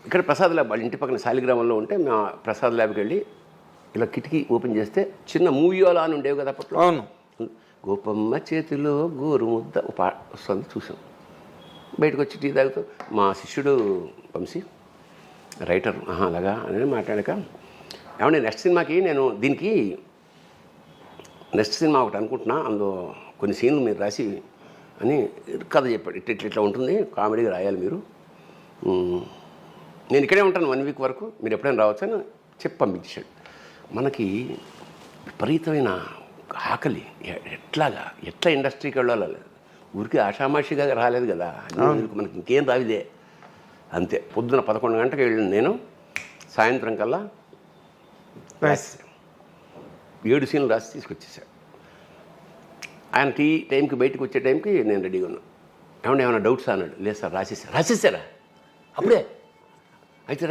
ఇక్కడ ప్రసాద్ ల్యాబ్ వాళ్ళ ఇంటి పక్కన శాలిగ్రామంలో ఉంటే మా ప్రసాద్ ల్యాబ్కి వెళ్ళి ఇలా కిటికీ ఓపెన్ చేస్తే చిన్న మూవీలో అని ఉండేవి కదా అప్పట్లో. అవును, గోపమ్మ చేతిలో గోరు ముద్ద వస్తుంది చూసాం. బయటకు వచ్చి టీ తాగుతూ మా శిష్యుడు వంశీ రైటర్ అలాగా అని మాట్లాడాక, ఏమంటే నెక్స్ట్ సినిమాకి నేను దీనికి నెక్స్ట్ సినిమా ఒకటి అనుకుంటున్నా, అందులో కొన్ని సీన్లు మీరు రాసి అని కథ చెప్పాడు. ఇట్లా ఉంటుంది, కామెడీగా రాయాలి మీరు, నేను ఇక్కడే ఉంటాను 1 వీక్ వరకు, మీరు ఎప్పుడైనా రావచ్చు అని చెప్పి పంపించాడు. మనకి విపరీతమైన ఆకలి. ఎట్లా ఇండస్ట్రీకి వెళ్ళాలి, ఊరికి ఆషామాషిగా రాలేదు కదా, మనకి ఇంకేం రావిదే. అంతే, పొద్దున 11 గంటలకు వెళ్ళిన నేను సాయంత్రం కల్లా 7 సీన్లు రాసి తీసుకొచ్చేసాడు. ఆయన టైంకి బయటకు వచ్చే టైంకి నేను రెడీగా ఉన్నాను. ఏమన్నా డౌట్స్ అన్నాడు. లేదు సార్ రాసేసారా అప్పుడే అయితే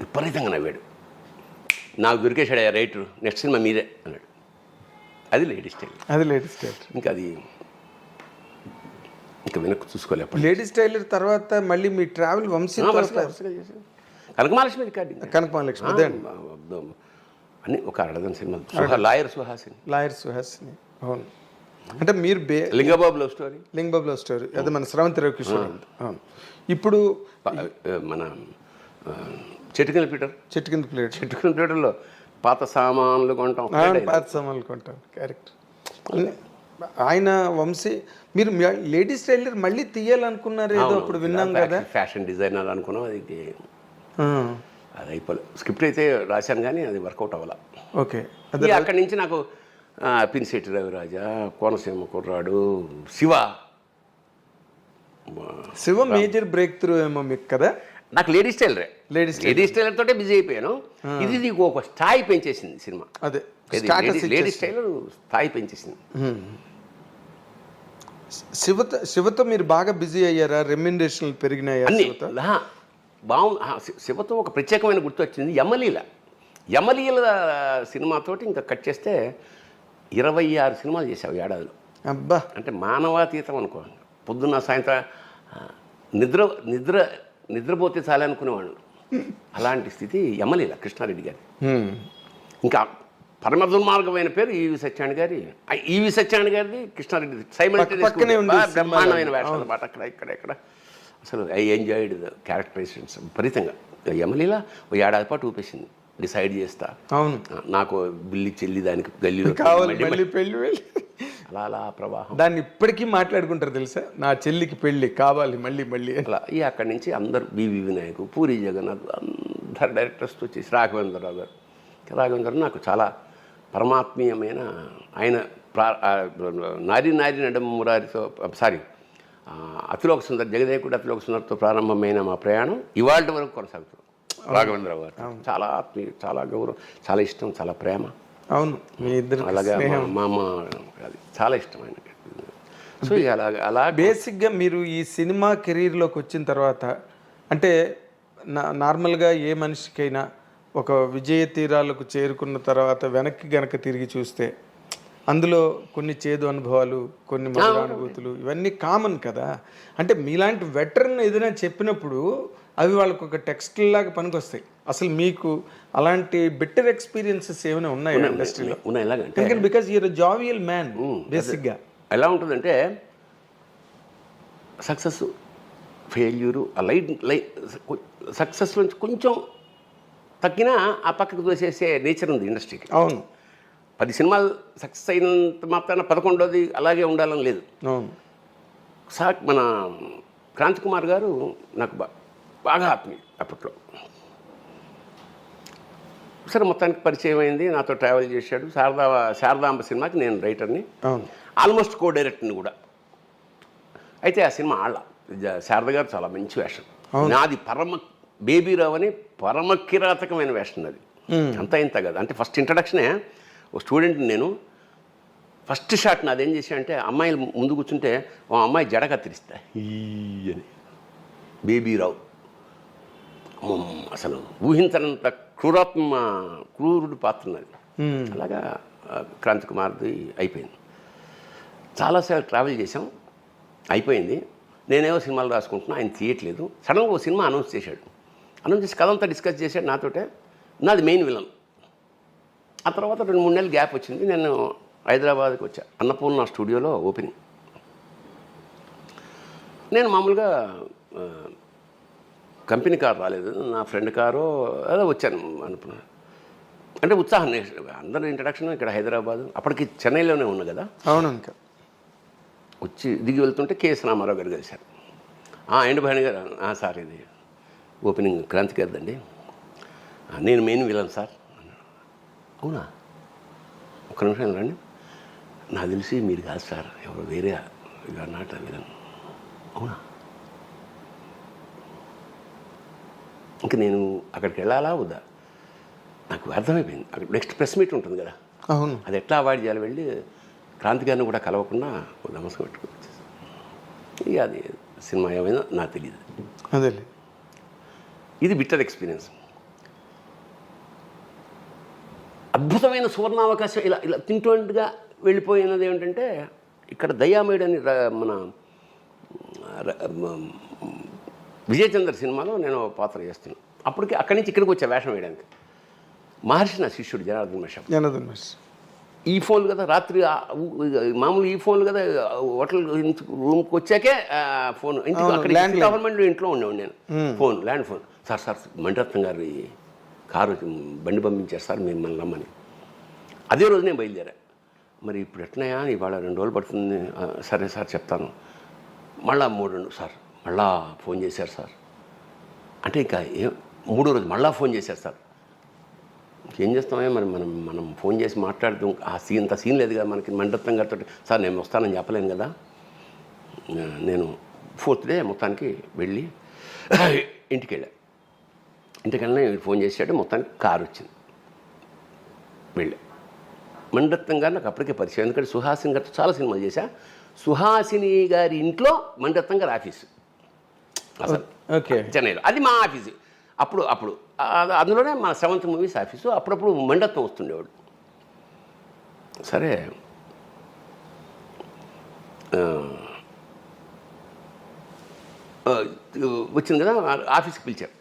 విపరీతంగా నవ్వాడు. నాకు దొరికేశాడు రైటర్, నెక్స్ట్ సినిమా మీరే అన్నాడు. అది లేడీస్ టైలర్. ఇంకా వెనక్కి చూసుకోలేదు. లేడీస్ టైలర్ తర్వాత మళ్ళీ మీ ట్రావెల్ వంశీ కనకమహాలక్ష్మి రికార్డింగ్. కనకమహాలక్ష్మి అని ఒక 6 సినిమాలు. లాయర్ సుహాసిని. అవును, అంటే మీరు లింగబాబు లవ్ స్టోరీ అదే మన స్రవంతి రవికిషోర్. అవును, ఇప్పుడు మన చెట్టు కింద ప్లేటర్లో పాత సామాన్లు కొంటాం. కరెక్ట్. ఆయన వంశీ మీరు లేడీస్ టైలర్ మళ్ళీ తీయాలనుకున్నారు ఏదో అప్పుడు విన్నాం కదా. ఫ్యాషన్ డిజైనర్ అనుకున్నాం. అది అయిపోలేదు. స్క్రిప్ట్ అయితే రాశాను కానీ అది వర్కౌట్ అవ్వాల. ఓకే, అదే అక్కడి నుంచి నాకు పినిశెట్టి రవిరాజా, కోనసీమ కుర్రాడు, శివ మేజర్ బ్రేక్ త్రూ ఏమో మీకు కదా. నాకు లేడీస్ టైలర్ తోటే బిజీ అయిపోయాను. ఇది నీకు ఒక స్థాయి పెంచేసింది సినిమా. అదే లేడీస్ టైలర్ స్థాయి పెంచేసింది. శివతో మీరు బాగా బిజీ అయ్యారా? రెమ్యునరేషన్లు పెరిగినాయా? బాగుంది. శివతో ఒక ప్రత్యేకమైన గుర్తు వచ్చింది. యమలీల సినిమాతోటి ఇంకా కట్ చేస్తే 26 సినిమాలు చేసావు ఏడాదిలో. అబ్బా, అంటే మానవాతీతం అనుకో. పొద్దున్న సాయంత్రం నిద్రపోతే చాలే అనుకునేవాళ్ళు. అలాంటి స్థితి యమలీల కృష్ణారెడ్డి గారి. ఇంకా పరమ దుర్మార్గమైన పేరు ఈవి సత్యనారాయణ గారిది, కృష్ణారెడ్డి బ్రహ్మాండమైన వేషాలు అన్నమాట. ఇక్కడ అసలు ఐ ఎంజాయిడ్ ద క్యారెక్టరైజేషన్స్ విపరీతంగా. యమలీల ఓ ఏడాది పాటు ఊపేసింది. డిసైడ్ చేస్తా, అవును నాకు బిల్లి చెల్లి దానికి గల్లీలో పెళ్ళి అలా ప్రవాహం. దాన్ని ఇప్పటికీ మాట్లాడుకుంటారు తెలుసా, నా చెల్లికి పెళ్ళి కావాలి మళ్ళీ అలా. అక్కడి నుంచి అందరు బివి వినాయక్, పూరి జగన్నాథ్ అందరు డైరెక్టర్స్తో వచ్చేసి రాఘవేంద్రరావు గారు నాకు చాలా పరమాత్మీయమైన ఆయన. నారి నడమ మురారితో అతిలోక సుందర్, జగదేకుడు అతిలోక సుందర్తో ప్రారంభమైన మా ప్రయాణం ఇవాళ వరకు కొనసాగుతుంది. రాఘవేంద్రరావు గారు చాలా ఆత్మీయ, చాలా గౌరవం, చాలా ఇష్టం, చాలా ప్రేమ. అవును, మీ ఇద్దరు అలాగే మా అమ్మ అది చాలా ఇష్టం ఆయనకి. సో ఇక అలా బేసిక్గా మీరు ఈ సినిమా కెరీర్లోకి వచ్చిన తర్వాత అంటే నార్మల్గా ఏ మనిషికైనా ఒక విజయ తీరాలకు చేరుకున్న తర్వాత వెనక్కి గనక తిరిగి చూస్తే అందులో కొన్ని చేదు అనుభవాలు, కొన్ని మధుర అనుభూతులు, ఇవన్నీ కామన్ కదా. అంటే మీలాంటి వెటరన్ ఏదైనా చెప్పినప్పుడు అవి వాళ్ళకు ఒక టెక్స్ట్ లాగా పనికొస్తాయి. అసలు మీకు అలాంటి బెటర్ ఎక్స్పీరియన్సెస్ ఏమైనా ఉన్నాయా ఇండస్ట్రీలో? ఉన్నాయి. ఎలాగంటే బికాజ్ యూర్ జావియల్ మ్యాన్ బేసిక్గా. ఎలా ఉంటుందంటే సక్సెస్, ఫెయిల్యూరు, ఆ సక్సెస్ నుంచి కొంచెం తగ్గినా ఆ పక్కకు తోసేసే నేచర్ ఉంది ఇండస్ట్రీకి. అవును, 10 సినిమాలు సక్సెస్ అయినంత మాత్రాన 11వది అలాగే ఉండాలని లేదు. అవును. మన క్రాంతి కుమార్ గారు నాకు బాగా ఆత్మీయ అప్పట్లో. సరే మొత్తానికి పరిచయం అయింది, నాతో ట్రావెల్ చేశాడు. శారదాంబ సినిమాకి నేను రైటర్ని, ఆల్మోస్ట్ కో డైరెక్టర్ని కూడా. అయితే ఆ సినిమా శారద గారు చాలా మంచి వేషం, నాది బేబీరావు అని పరమ కిరాతకమైన వేషం అది. అంతా ఇంత కదా. అంటే ఫస్ట్ ఇంట్రడక్షనే ఒక స్టూడెంట్ నేను. ఫస్ట్ షాట్ నాది ఏం చేశానంటే, అమ్మాయిలు ముందు కూర్చుంటే ఆ అమ్మాయి జడ కత్తిరిస్తా అని. బేబీరావు అసలు ఊహించనంత క్రూరుడు పాత్ర ఉన్నది. అలాగా క్రాంతి కుమార్ది అయిపోయింది. చాలాసార్లు ట్రావెల్ చేసాం, అయిపోయింది. నేనేవో సినిమాలు రాసుకుంటున్నా, ఆయన తీయట్లేదు. సడన్గా ఒక సినిమా అనౌన్స్ చేశాడు. అనౌన్స్ చేసి కథ అంతా డిస్కస్ చేశాడు నాతోటే. నాది మెయిన్ విలన్. ఆ తర్వాత 2-3 నెలలు గ్యాప్ వచ్చింది. నేను హైదరాబాద్కి వచ్చా, అన్నపూర్ణ స్టూడియోలో ఓపెనింగ్. నేను మామూలుగా కంపెనీ కారు రాలేదు, నా ఫ్రెండ్ కారు అదే వచ్చాను అనుకున్నాను. అంటే ఉత్సాహం, అందరూ ఇంట్రడక్షన్ ఇక్కడ హైదరాబాద్, అప్పటికి చెన్నైలోనే ఉన్నా కదా. అవును. ఇంకా వచ్చి దిగి వెళ్తుంటే కేఎస్ రామారావు గారు కలిశారు. ఎండు భరణి గారు, సార్ ఇది ఓపెనింగ్ క్రాంతి గారిదండి, నేను మెయిన్ విలన్ సార్. అవునా, ఒక్క నిమిషం రండి, నాకు తెలిసి మీరు కాదు సార్, ఎవరు వేరే నాట విలన్. అవునా, ఇంకా నేను అక్కడికి వెళ్ళాలా వద్దా నాకు అర్థమైపోయింది. అక్కడ నెక్స్ట్ ప్రెస్ మీట్ ఉంటుంది కదా, అవును, అది ఎట్లా అవాయిడ్ చేయాలి. వెళ్ళి క్రాంతి గారిని కూడా కలవకుండా నమస్కారం పెట్టుకోవచ్చు. ఇక అది సినిమా ఏమైనా నాకు తెలియదు. అదే ఇది బిట్టర్ ఎక్స్పీరియన్స్. అద్భుతమైన సువర్ణావకాశం ఇలా ఇలా తింటుండగా వెళ్ళిపోయినది ఏమిటంటే, ఇక్కడ దయామేడ్ అని మన విజయచంద్ర సినిమాలో నేను పాత్ర చేస్తున్నాను. అప్పటికి అక్కడి నుంచి ఇక్కడికి వచ్చా వేషం వేయడానికి. మహర్షి నా శిష్యుడు జనార్దన్ మహర్షి. ఈ ఫోన్లు కదా, రాత్రి మామూలు ఈ ఫోన్లు కదా, హోటల్ రూమ్కి వచ్చాకే ఫోన్. ఇంటికి అక్కడ గవర్నమెంట్ ఇంట్లో ఉండేవాడు నేను. Phone, land phone. Sir Mani Ratnam గారి కారు బండి పంపించారు సార్, మిమ్మల్ని రమ్మని. అదే రోజు నేను బయలుదేరా. మరి ఇప్పుడు ఎట్లయా, ఇవాళ 2 రోజులు పడుతుంది. సరే సార్ చెప్తాను. మళ్ళా 3 సార్ మళ్ళా ఫోన్ చేశారు సార్. అంటే ఇంకా 3వ రోజు మళ్ళా ఫోన్ చేశారు సార్. ఏం చేస్తామే మరి, మనం ఫోన్ చేసి మాట్లాడుతాం. అంత సీన్ లేదు కదా మనకి. మణిరత్నం గారితో సార్ నేను వస్తానని చెప్పలేను కదా. నేను 4th డే మొత్తానికి వెళ్ళి ఇంటికి వెళ్ళా. ఇంటికన్నా ఫోన్ చేసాడు, మొత్తానికి కారు వచ్చింది. వెళ్ళా. మణిరత్నం గారు నాకు అప్పటికే పరిచయం, ఎందుకంటే సుహాసిని గారితో చాలా సినిమాలు చేశా. సుహాసిని గారి ఇంట్లో మణిరత్నం గారి ఆఫీసు అసలు చెన్నైలో, అది మా ఆఫీసు. అప్పుడు అందులోనే మన 7th మూవీస్ ఆఫీసు. అప్పుడప్పుడు మణిరత్నం వస్తుండేవాడు. సరే వచ్చింది కదా, ఆఫీస్కి పిలిచారు.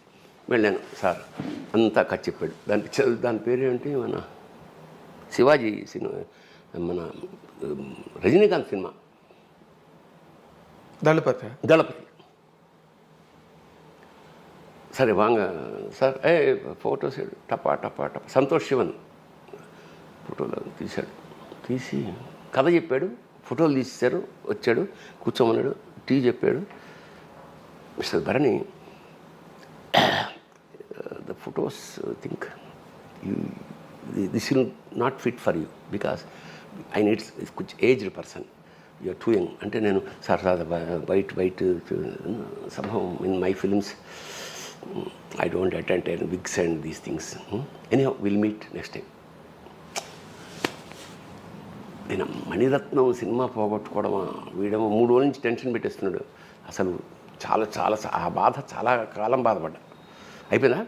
వెళ్ళాను. సార్ అంతా కథ చెప్పాడు. దాని పేరు ఏంటి, మన శివాజీ సినిమా, మన రజనీకాంత్ సినిమా దళపతి. సరే వాంగ సార్, ఫోటోస్ టపా టపా టపా. సంతోష్ శివన్ ఫోటోలు తీశాడు. తీసి కథ చెప్పాడు, ఫోటోలు తీసేశారు. వచ్చాడు, కూర్చోమన్నాడు, టీ చెప్పాడు. Mister Bharani, the photos think this will not fit for you because I need कुछ aged person, you are too young. అంటే నేను sir white somehow in my films I don't attend any Biggs and these things. Anyhow will meet next time. నేను మణిరత్నం సినిమా పోగొట్టుకోవడమా, వీడేమో 3 రోజుల నుంచి టెన్షన్ పెట్టేస్తున్నాడు. అసలు చాలా చాలా ఆ బాధ చాలా కాలం బాధపడ్డా. అయిపోయిందా?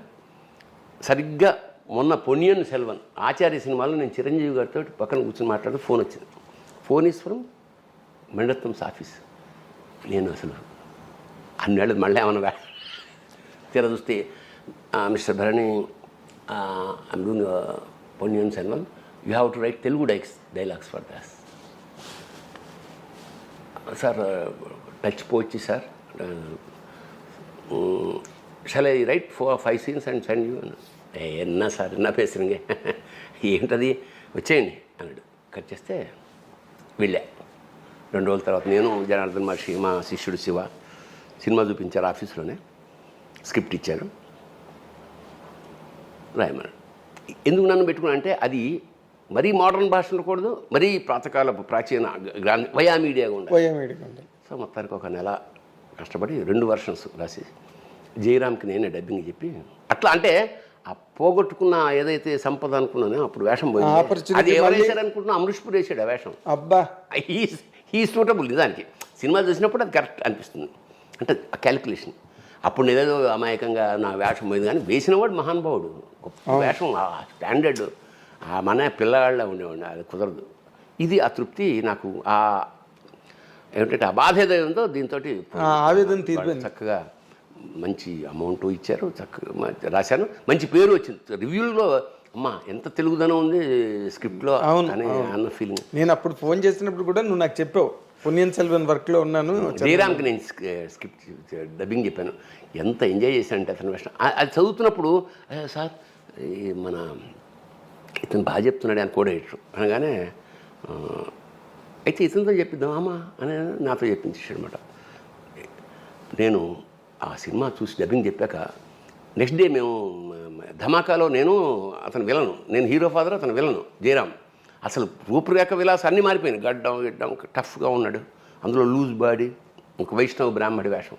సరిగ్గా మొన్న పొన్నియిన్ సెల్వన్ ఆచార్య సినిమాలో నేను చిరంజీవి గారితో పక్కన కూర్చొని మాట్లాడుతూ ఫోన్ వచ్చింది. Phone is from Maniratnam's office. నేను అసలు అన్నేళ్ళు మళ్ళీ ఏమన్నా తీరా చూస్తే Mr Bharani I'm doing Ponniyin Selvan, you have to write Telugu dialogues for Das. Sir touch పోవచ్చు sir, shall I write 4-5 scenes and send you? ఎన్నా సార్ ఎన్నా పేసురుంగే, ఏంటది వచ్చేయండి అన్నాడు. కట్ చేస్తే వెళ్ళా. 2 రోజుల తర్వాత నేను జనార్దన్ మహర్షి, మా శిష్యుడు శివ సినిమా చూపించారు ఆఫీస్లోనే. స్క్రిప్ట్ ఇచ్చారు, రాయమన్నాడు. ఎందుకు నన్ను పెట్టుకున్నా అంటే అది మరీ మోడర్న్ భాష ఉండకూడదు, మరీ ప్రాతకాలపు ప్రాచీన వయా మీడియాగా ఉండాలి. సో మొత్తానికి ఒక నెల కష్టపడి 2 versions రాసి జయరామ్కి నేనే డబ్బింగ్ చెప్పి అట్లా. అంటే ఆ పోగొట్టుకున్న ఏదైతే సంపద అనుకున్నానో అప్పుడు వేషం పోయింది. అది ఎవరు వేశారు అనుకుంటున్నా, అమృష్పూర్ వేసాడు ఆ వేషం. అబ్బా, హీ సూటబుల్. నిజానికి సినిమా చూసినప్పుడు అది కరెక్ట్ అనిపిస్తుంది. అంటే ఆ క్యాలిక్యులేషన్. అప్పుడు నేనేదో అమాయకంగా నా వేషం పోయింది, కానీ వేసినవాడు మహానుభావుడు, గొప్ప వేషం, ఆ స్టాండర్డ్, ఆ మన పిల్లగాళ్ళ ఉండేవాడిని. అది కుదరదు. ఇది ఆ తృప్తి నాకు. ఆ ఏమిటంటే ఆ బాధ ఏదో ఉందో దీంతో ఆవేదన తీరిపోయింది. చక్కగా మంచి అమౌంట్ ఇచ్చారు, చక్కగా రాశాను, మంచి పేరు వచ్చింది. రివ్యూల్లో అమ్మా ఎంత తెలుగుదనం ఉంది స్క్రిప్ట్లో అని అన్న ఫీలింగ్. నేను అప్పుడు ఫోన్ చేసినప్పుడు కూడా నువ్వు నాకు చెప్పావు, పొన్నియిన్ సెల్వన్ వర్క్లో ఉన్నాను. జయరామ్కి నేను స్క్రిప్ట్ డబ్బింగ్ చెప్పాను. ఎంత ఎంజాయ్ చేశానంటే అతని వేషం. అది చదువుతున్నప్పుడు సార్ మన ఇతను బాగా చెప్తున్నాడు అని కూడా ఎడిటర్ అనగానే, అయితే ఇతనితో చెప్పిద్దాం అమ్మా అని నాతో చెప్పించాడు అనమాట. నేను ఆ సినిమా చూసి డబ్బింగ్ చెప్పాక నెక్స్ట్ డే మేము ధమాకాలో నేను అతను విలను, నేను హీరో ఫాదర్, అతను విలను జయరామ్. అసలు రూపురేఖ విలాసం అన్నీ మారిపోయింది. గడ్డం టఫ్గా ఉన్నాడు, అందులో లూజ్ బాడీ, ఒక వైష్ణవ బ్రాహ్మడి వేషం,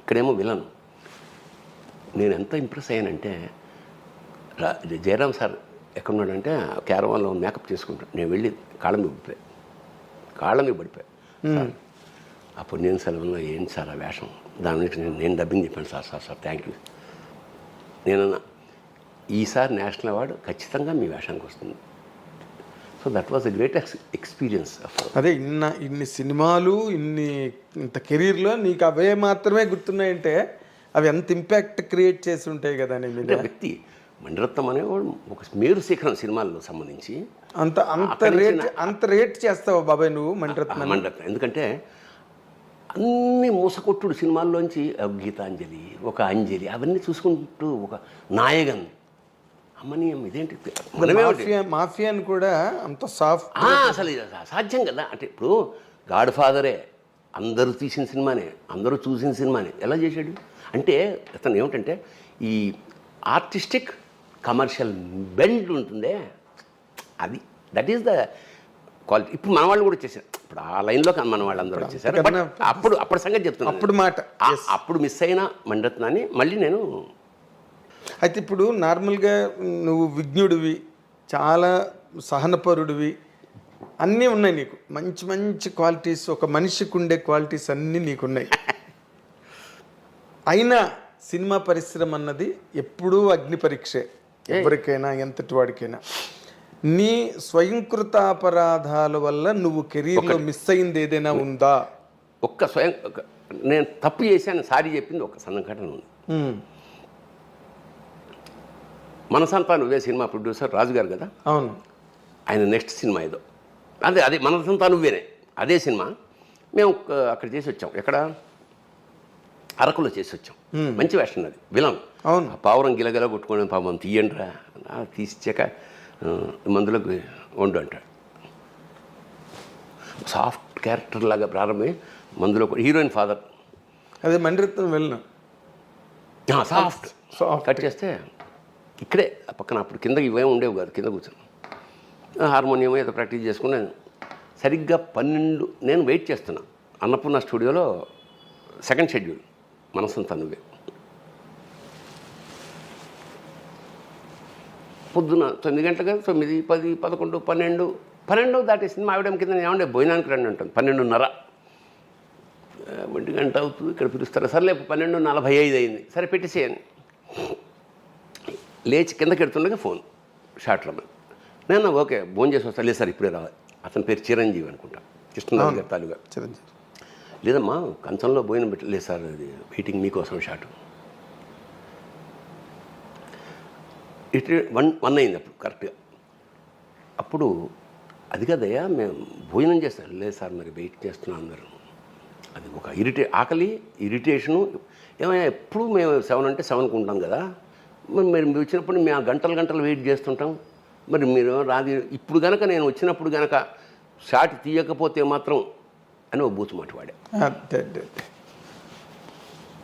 ఇక్కడేమో విలను. నేను ఎంత ఇంప్రెస్ అయ్యానంటే, జయరామ్ సార్ ఎక్కడున్నాడంటే క్యారవాన్లో మేకప్ చేసుకుంటాను. నేను వెళ్ళి కాళ్ళ మీద పడిపోయా. అప్పుడు నేను సెలవుల్లో ఏంటి సార్ ఆ వేషం, దాని నుంచి నేను డబ్బింగ్ చెప్పాను. Sir thank you. నేనన్నా ఈసారి నేషనల్ అవార్డు ఖచ్చితంగా మీ వేషానికి వస్తుంది. So that was a great experience. అదే ఇన్ని సినిమాలు ఇంత కెరీర్లో నీకు అవే మాత్రమే గుర్తున్నాయంటే అవి ఎంత ఇంపాక్ట్ క్రియేట్ చేసి ఉంటాయి కదా నీ మీద. వ్యక్తి మణిరత్నం అనేవాడు ఒక మేరు శిఖరం సినిమాల్లో సంబంధించి. అంత రేట్ చేస్తావు బాబాయ్ నువ్వు మణిరత్నం? ఎందుకంటే అన్ని మూసకొట్టుడు సినిమాల్లోంచి గీతాంజలి, ఒక అంజలి, అవన్నీ చూసుకుంటూ ఒక నాయగన్ అమ్మని ఇదేంటి మాఫియాని కూడా అంత సాఫ్ట్, అసలు అసాధ్యం కదా. అంటే ఇప్పుడు గాడ్ ఫాదరే అందరూ తీసిన సినిమానే, అందరూ చూసిన సినిమానే ఎలా చేశాడు అంటే, అతను ఏమిటంటే ఈ ఆర్టిస్టిక్ కమర్షియల్ బెండ్ ఉంటుందే, అది దట్ ఈస్ ద క్వాలిటీ. ఇప్పుడు మన వాళ్ళు కూడా వచ్చేసారు, ఇప్పుడు ఆ లైన్లో మన వాళ్ళు అందరూ వచ్చేసారు. అప్పుడు సంగతి చెప్తున్నాను, అప్పుడు మాట అప్పుడు మిస్ అయిన మణిరత్నాన్ని మళ్ళీ నేను. అయితే ఇప్పుడు నార్మల్గా నువ్వు విజ్ఞుడివి, చాలా సహనపరుడివి, అన్నీ ఉన్నాయి నీకు, మంచి మంచి క్వాలిటీస్, ఒక మనిషికి ఉండే క్వాలిటీస్ అన్నీ నీకున్నాయి. అయినా సినిమా పరిశ్రమ అన్నది ఎప్పుడూ అగ్ని పరీక్షే, ఎవరికైనా ఎంతటి వాడికైనా. నీ స్వయంకృత అపరాధాల వల్ల నువ్వు కెరీర్లో మిస్ అయింది ఏదైనా ఉందా? నేను తప్పు చేశాను సారీ చెప్పింది ఒక సంఘటన ఉంది. మనసంతా నువ్వే సినిమా ప్రొడ్యూసర్ రాజుగారు కదా. అవును. ఆయన నెక్స్ట్ సినిమా ఏదో అదే మనసంతా నువ్వేనే, అదే సినిమా మేము అక్కడ చేసి వచ్చాం. ఎక్కడ అరకులో చేసి వచ్చాం. మంచి వేషన్ అది, విలన్. అవును. పావురం గిలగిల కొట్టుకొని పాపం తీయండిరా, తీసిచ్చాక మందులకు వండు అంటాడు. సాఫ్ట్ క్యారెక్టర్ లాగా ప్రారంభమై మందులో హీరోయిన్ ఫాదర్, అదే మణిరత్నం వెళ్ళిన సాఫ్ట్ కట్ చేస్తే ఇక్కడే పక్కన అప్పుడు కింద ఇవేమి ఉండేవి కాదు, కింద కూర్చొని హార్మోనియం ఏదో ప్రాక్టీస్ చేసుకున్నాను. సరిగ్గా 12 నేను వెయిట్ చేస్తున్నా అన్నపూర్ణ స్టూడియోలో, సెకండ్ షెడ్యూల్ మనసంతా నువ్వే. పొద్దున 9 గంటలకు 9, 10, 11, 12 దాటేసింది. మా ఆవిడ కింద ఏమంటే భోజనానికి రండి ఉంటుంది. 12:30 1 గంట అవుతుంది, ఇక్కడ పిలుస్తారు. సర్లే 12:45 అయింది. సరే పెట్టేసేయండి. లేచి కిందకి ఎడుతుండగా ఫోన్ షార్ట్ రమ్మని. నేను ఓకే భోజనం చేసి వస్తా. లేదు సార్ ఇప్పుడే రావాలి. అతని పేరు చిరంజీవి అనుకుంటా, కృష్ణరాజు గారు తాలూగా. చిరంజీవి. లేదమ్మా కంచంలో భోజనం పెట్టలేదు సార్, అది వెయిటింగ్ మీకోసం షార్ట్. ఇటు 1 అయింది అప్పుడు కరెక్ట్గా. అప్పుడు అది కదయ్యా మేము భోజనం చేస్తాం. లేదు సార్ మరి వెయిట్ చేస్తున్నాం అందరూ. అది ఒక ఆకలి ఇరిటేషను. ఏమయ్యా ఎప్పుడు మేము 7 అంటే 7కు ఉంటాం కదా, మరి మీరు వచ్చినప్పుడు మేము గంటలు వెయిట్ చేస్తుంటాం. మరి మీరు రాది ఇప్పుడు కనుక నేను వచ్చినప్పుడు కనుక షాట్ తీయకపోతే మాత్రం అని ఒక బూతు మాట వాడా.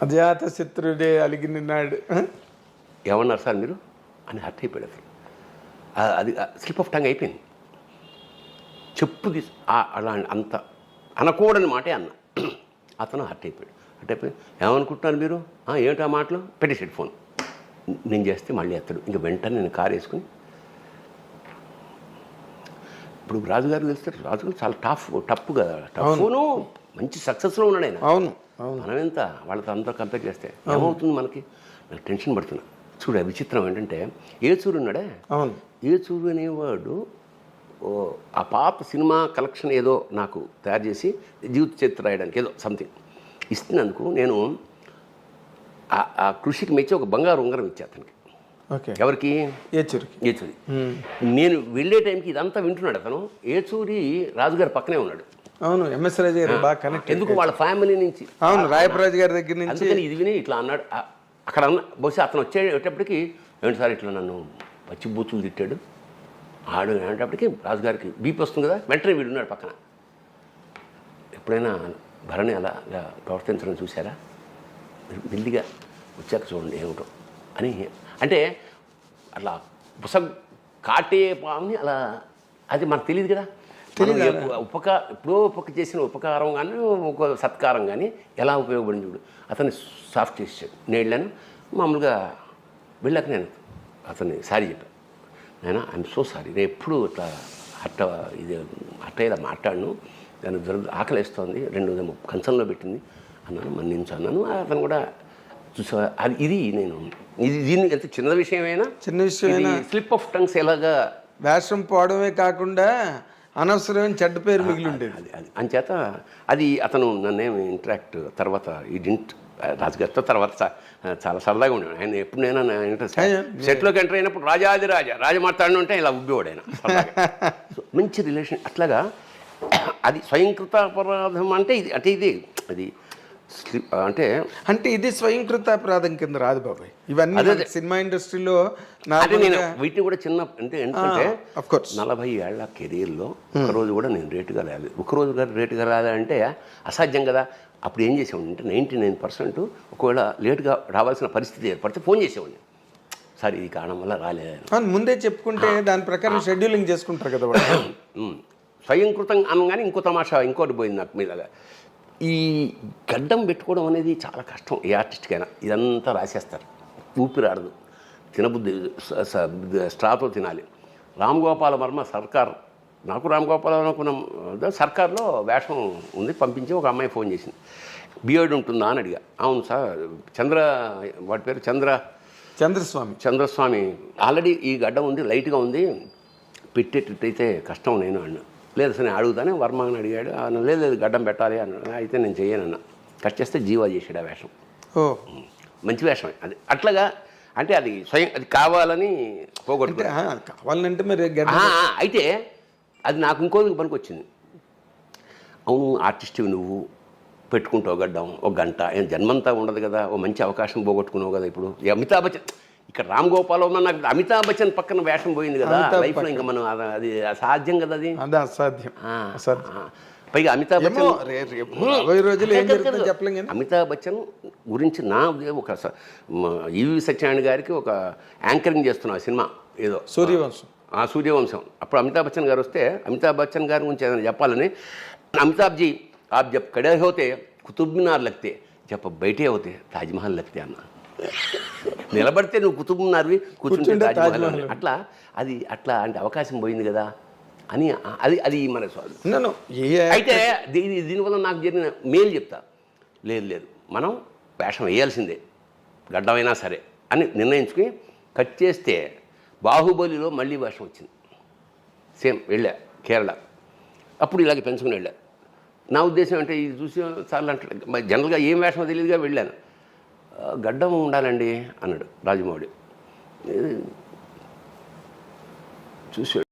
అజాత శత్రుడే అలిగినాడు. ఏమన్నారు సార్ మీరు అని హర్ట్ అయిపోయాడు అసలు. అది స్లిప్ ఆఫ్ టంగ్ అయిపోయింది. చెప్పు అలా అంత అనకూడని మాటే అన్న. అతను హర్ట్ అయిపోయి ఏమనుకుంటున్నారు మీరు, ఏమిటా మాటలు, పెట్టేసాడు ఫోన్. నేను చేస్తే మళ్ళీ ఎత్తడు. ఇంకా వెంటనే నేను కారు వేసుకుని ఇప్పుడు రాజుగారు తెలుస్తారు. రాజుగారు చాలా టఫ్ కదా, టఫ్ను మంచి సక్సెస్లో ఉన్నాడు ఆయన. అవును మనం ఎంత వాళ్ళతో అంతా కంపేర్ చేస్తే ఏమవుతుంది మనకి. నాకు టెన్షన్ పడుతున్నా. చూడ విచిత్రం ఏంటంటే ఏచూరు ఉన్నాడే, అవును ఏచూరు అనేవాడు ఆ పాత సినిమా కలెక్షన్ ఏదో నాకు తయారు చేసి జీవిత చరిత్ర రాయడానికి ఏదో సంథింగ్ ఇస్తున్నందుకు నేను ఆ కృషికి మెచ్చి ఒక బంగారు ఉంగరం ఇచ్చా అతనికి. ఎవరికి? ఏచూరి. నేను వెళ్ళే టైంకి ఇదంతా వింటున్నాడు అతను. ఏచూరి రాజుగారి పక్కనే ఉన్నాడు. అవును, ఎంఎస్ రాజు గారు బాగా కనెక్ట్. ఎందుకు వాళ్ళ ఫ్యామిలీ నుంచి. అవును, రాయపరాజు గారి దగ్గర నుంచి. అందుకని ఇది విని ఇట్లా అన్నాడు. అక్కడ బహుశా అతను వచ్చేటప్పటికి ఏంటి సార్ ఇట్లా నన్ను పచ్చి బూతులు తిట్టాడు ఆడు అనేటప్పటికి రాజుగారికి బీపీ వస్తుంది కదా, వెంటనే వీడున్నాడు పక్కన. ఎప్పుడైనా భరణి అలా ప్రవర్తించడం చూసారా? మెల్లిగా వచ్చాక చూడండి ఏమిటో అని. అంటే అట్లా కాటే పాముని అలా, అది మనకు తెలియదు కదా. ఎప్పుడో చేసిన ఉపకారం కానీ ఒక సత్కారం కానీ ఎలా ఉపయోగపడింది చూడు. అతన్ని సాఫ్ట్ చేసాడు. నేను వెళ్ళాను మామూలుగా. వెళ్ళాక నేను అతన్ని సారీ చెప్పాను. నేను ఐఎమ్ సో సారీ, నేను ఎప్పుడు ఇట్లా అట్టయ్యేలా మాట్లాడను, దాన్ని ఆకలి వేస్తోంది, 2 కంచంలో పెట్టింది అన్నాను, మన్నించు అన్నాను. అతను కూడా చూసా. అది దీన్ని ఎంత చిన్న విషయమైనా స్లిప్ ఆఫ్ టంగ్స్ ఎలాగా వేషం పోవడమే కాకుండా అనవసరమైన చెడ్డ పేరు మిగిలి ఉండేది. అది అంచేత అది అతను నన్నేమి ఇంటరాక్ట్ తర్వాత ఈ డింట్ రాజుగారితో తర్వాత చాలా సరదాగా ఉండేవాడు ఆయన. ఎప్పుడు నేను సెట్లోకి ఎంటర్ అయినప్పుడు రాజ మాట్లాడిన ఉంటే ఇలా ఉబ్బేవాడు ఆయన. మంచి రిలేషన్. అట్లాగా అది స్వయంకృత అపరాధం అంటే ఇది అది అంటే ఇది స్వయంకృత అపరాధం కింద రాదు బాబాయ్. ఇవన్నీ సినిమా ఇండస్ట్రీలో నేను వీటిని కూడా చిన్న అంటే ఎందుకంటే 40 ఏళ్ల కెరీర్లో ఒకరోజు కూడా నేను రేటుగా రాలేదు. ఒకరోజు రేటుగా రాలంటే అసాధ్యం కదా. అప్పుడు ఏం చేసేవాడిని అంటే 99% ఒకవేళ లేటుగా రావాల్సిన పరిస్థితి ఏర్పడితే ఫోన్ చేసేవాడిని, సార్ ఈ కారణం వల్ల రాలేదు ముందే చెప్పుకుంటే దాని ప్రకారం షెడ్యూలింగ్ చేసుకుంటారు కదా. స్వయంకృతం అనగానే ఇంకో తమాషా ఇంకోటి పోయింది నాకు మీదగా. ఈ గడ్డం పెట్టుకోవడం అనేది చాలా కష్టం ఏ ఆర్టిస్ట్కైనా. ఇదంతా రాసేస్తారు, ఊపిరాడదు, తినబుద్ధి స్ట్రాతో తినాలి. రామ్ గోపాల వర్మ సర్కార్, నాకు రామ్ గోపాల వర్మ సర్కార్లో వేషం ఉంది పంపించి ఒక అమ్మాయి ఫోన్ చేసింది, బియర్డ్ ఉంటుందా అని అడిగా. అవును సార్, వాటి పేరు చంద్రస్వామి ఆల్రెడీ ఈ గడ్డం ఉంది, లైట్గా ఉంది, పెట్టేటట్టయితే కష్టం నేను అన్నా. లేదు సార్ నేను అడుగుతానే వర్మ అని అడిగాడు. లేదు గడ్డం పెట్టాలి అన్నాడు. అయితే నేను చెయ్యనన్నా. కట్ చేస్తే జీవా చేసాడు ఆ వేషం. మంచి వేషమే అది. అట్లాగా అంటే అది అది కావాలని పోగొట్టుకున్నాను. కావాలంటే మరి అయితే అది నాకు ఇంకో పనికి వచ్చింది. అవును ఆర్టిస్ట్వి నువ్వు పెట్టుకుంటావు గడ్డం, ఒక గంట, ఏం జన్మంతా ఉండదు కదా, ఓ మంచి అవకాశం పోగొట్టుకున్నావు కదా. ఇప్పుడు అమితాబ్ బచ్చన్ ఇక్కడ రామ్ గోపాల్ వర్మ, నాకు అమితాబ్ బచ్చన్ పక్కన వేషం పోయింది కదా లైఫ్లో. ఇంకా మనం అది అసాధ్యం కదా, అది అసాధ్యం. పైగా అమితాబ్ బచ్చన్ గురించి నా ఒక ఈవి సత్యనారాయణ గారికి ఒక యాంకరింగ్ చేస్తున్నా సినిమా ఏదో సూర్యవంశం. అప్పుడు అమితాబ్ బచ్చన్ గారు వస్తే అమితాబ్ బచ్చన్ గారి గురించి ఏదైనా చెప్పాలని, అమితాబ్ జీ आप जब खड़े होते कुतुब मीनार लगते, जब बैठे होते ताजमहल लगते अన్నా. నిలబడితే నువ్వు కుతుబున్నారువి, కూర్చుంటే కూర్చుంటే తాజ్మహల్ తాజ్మహల్. అట్లా అంటే అవకాశం పోయింది కదా అని అది మన స్వామి. నన్ను అయితే దీనివల్ల నాకు జరిగిన మేలు చెప్తా. లేదు మనం వేషం వేయాల్సిందే గడ్డమైనా సరే అని నిర్ణయించుకుని కట్ చేస్తే బాహుబలిలో మళ్ళీ వేషం వచ్చింది. సేమ్ వెళ్ళా కేరళ, అప్పుడు ఇలాగే పెంచుకుని వెళ్ళా. నా ఉద్దేశం అంటే ఇది చూసి చాలా అంటే జనరల్గా ఏం వేషమో తెలియదుగా వెళ్ళాను. గడ్డం ఉండాలండి అన్నాడు రాజమౌళి. చూసి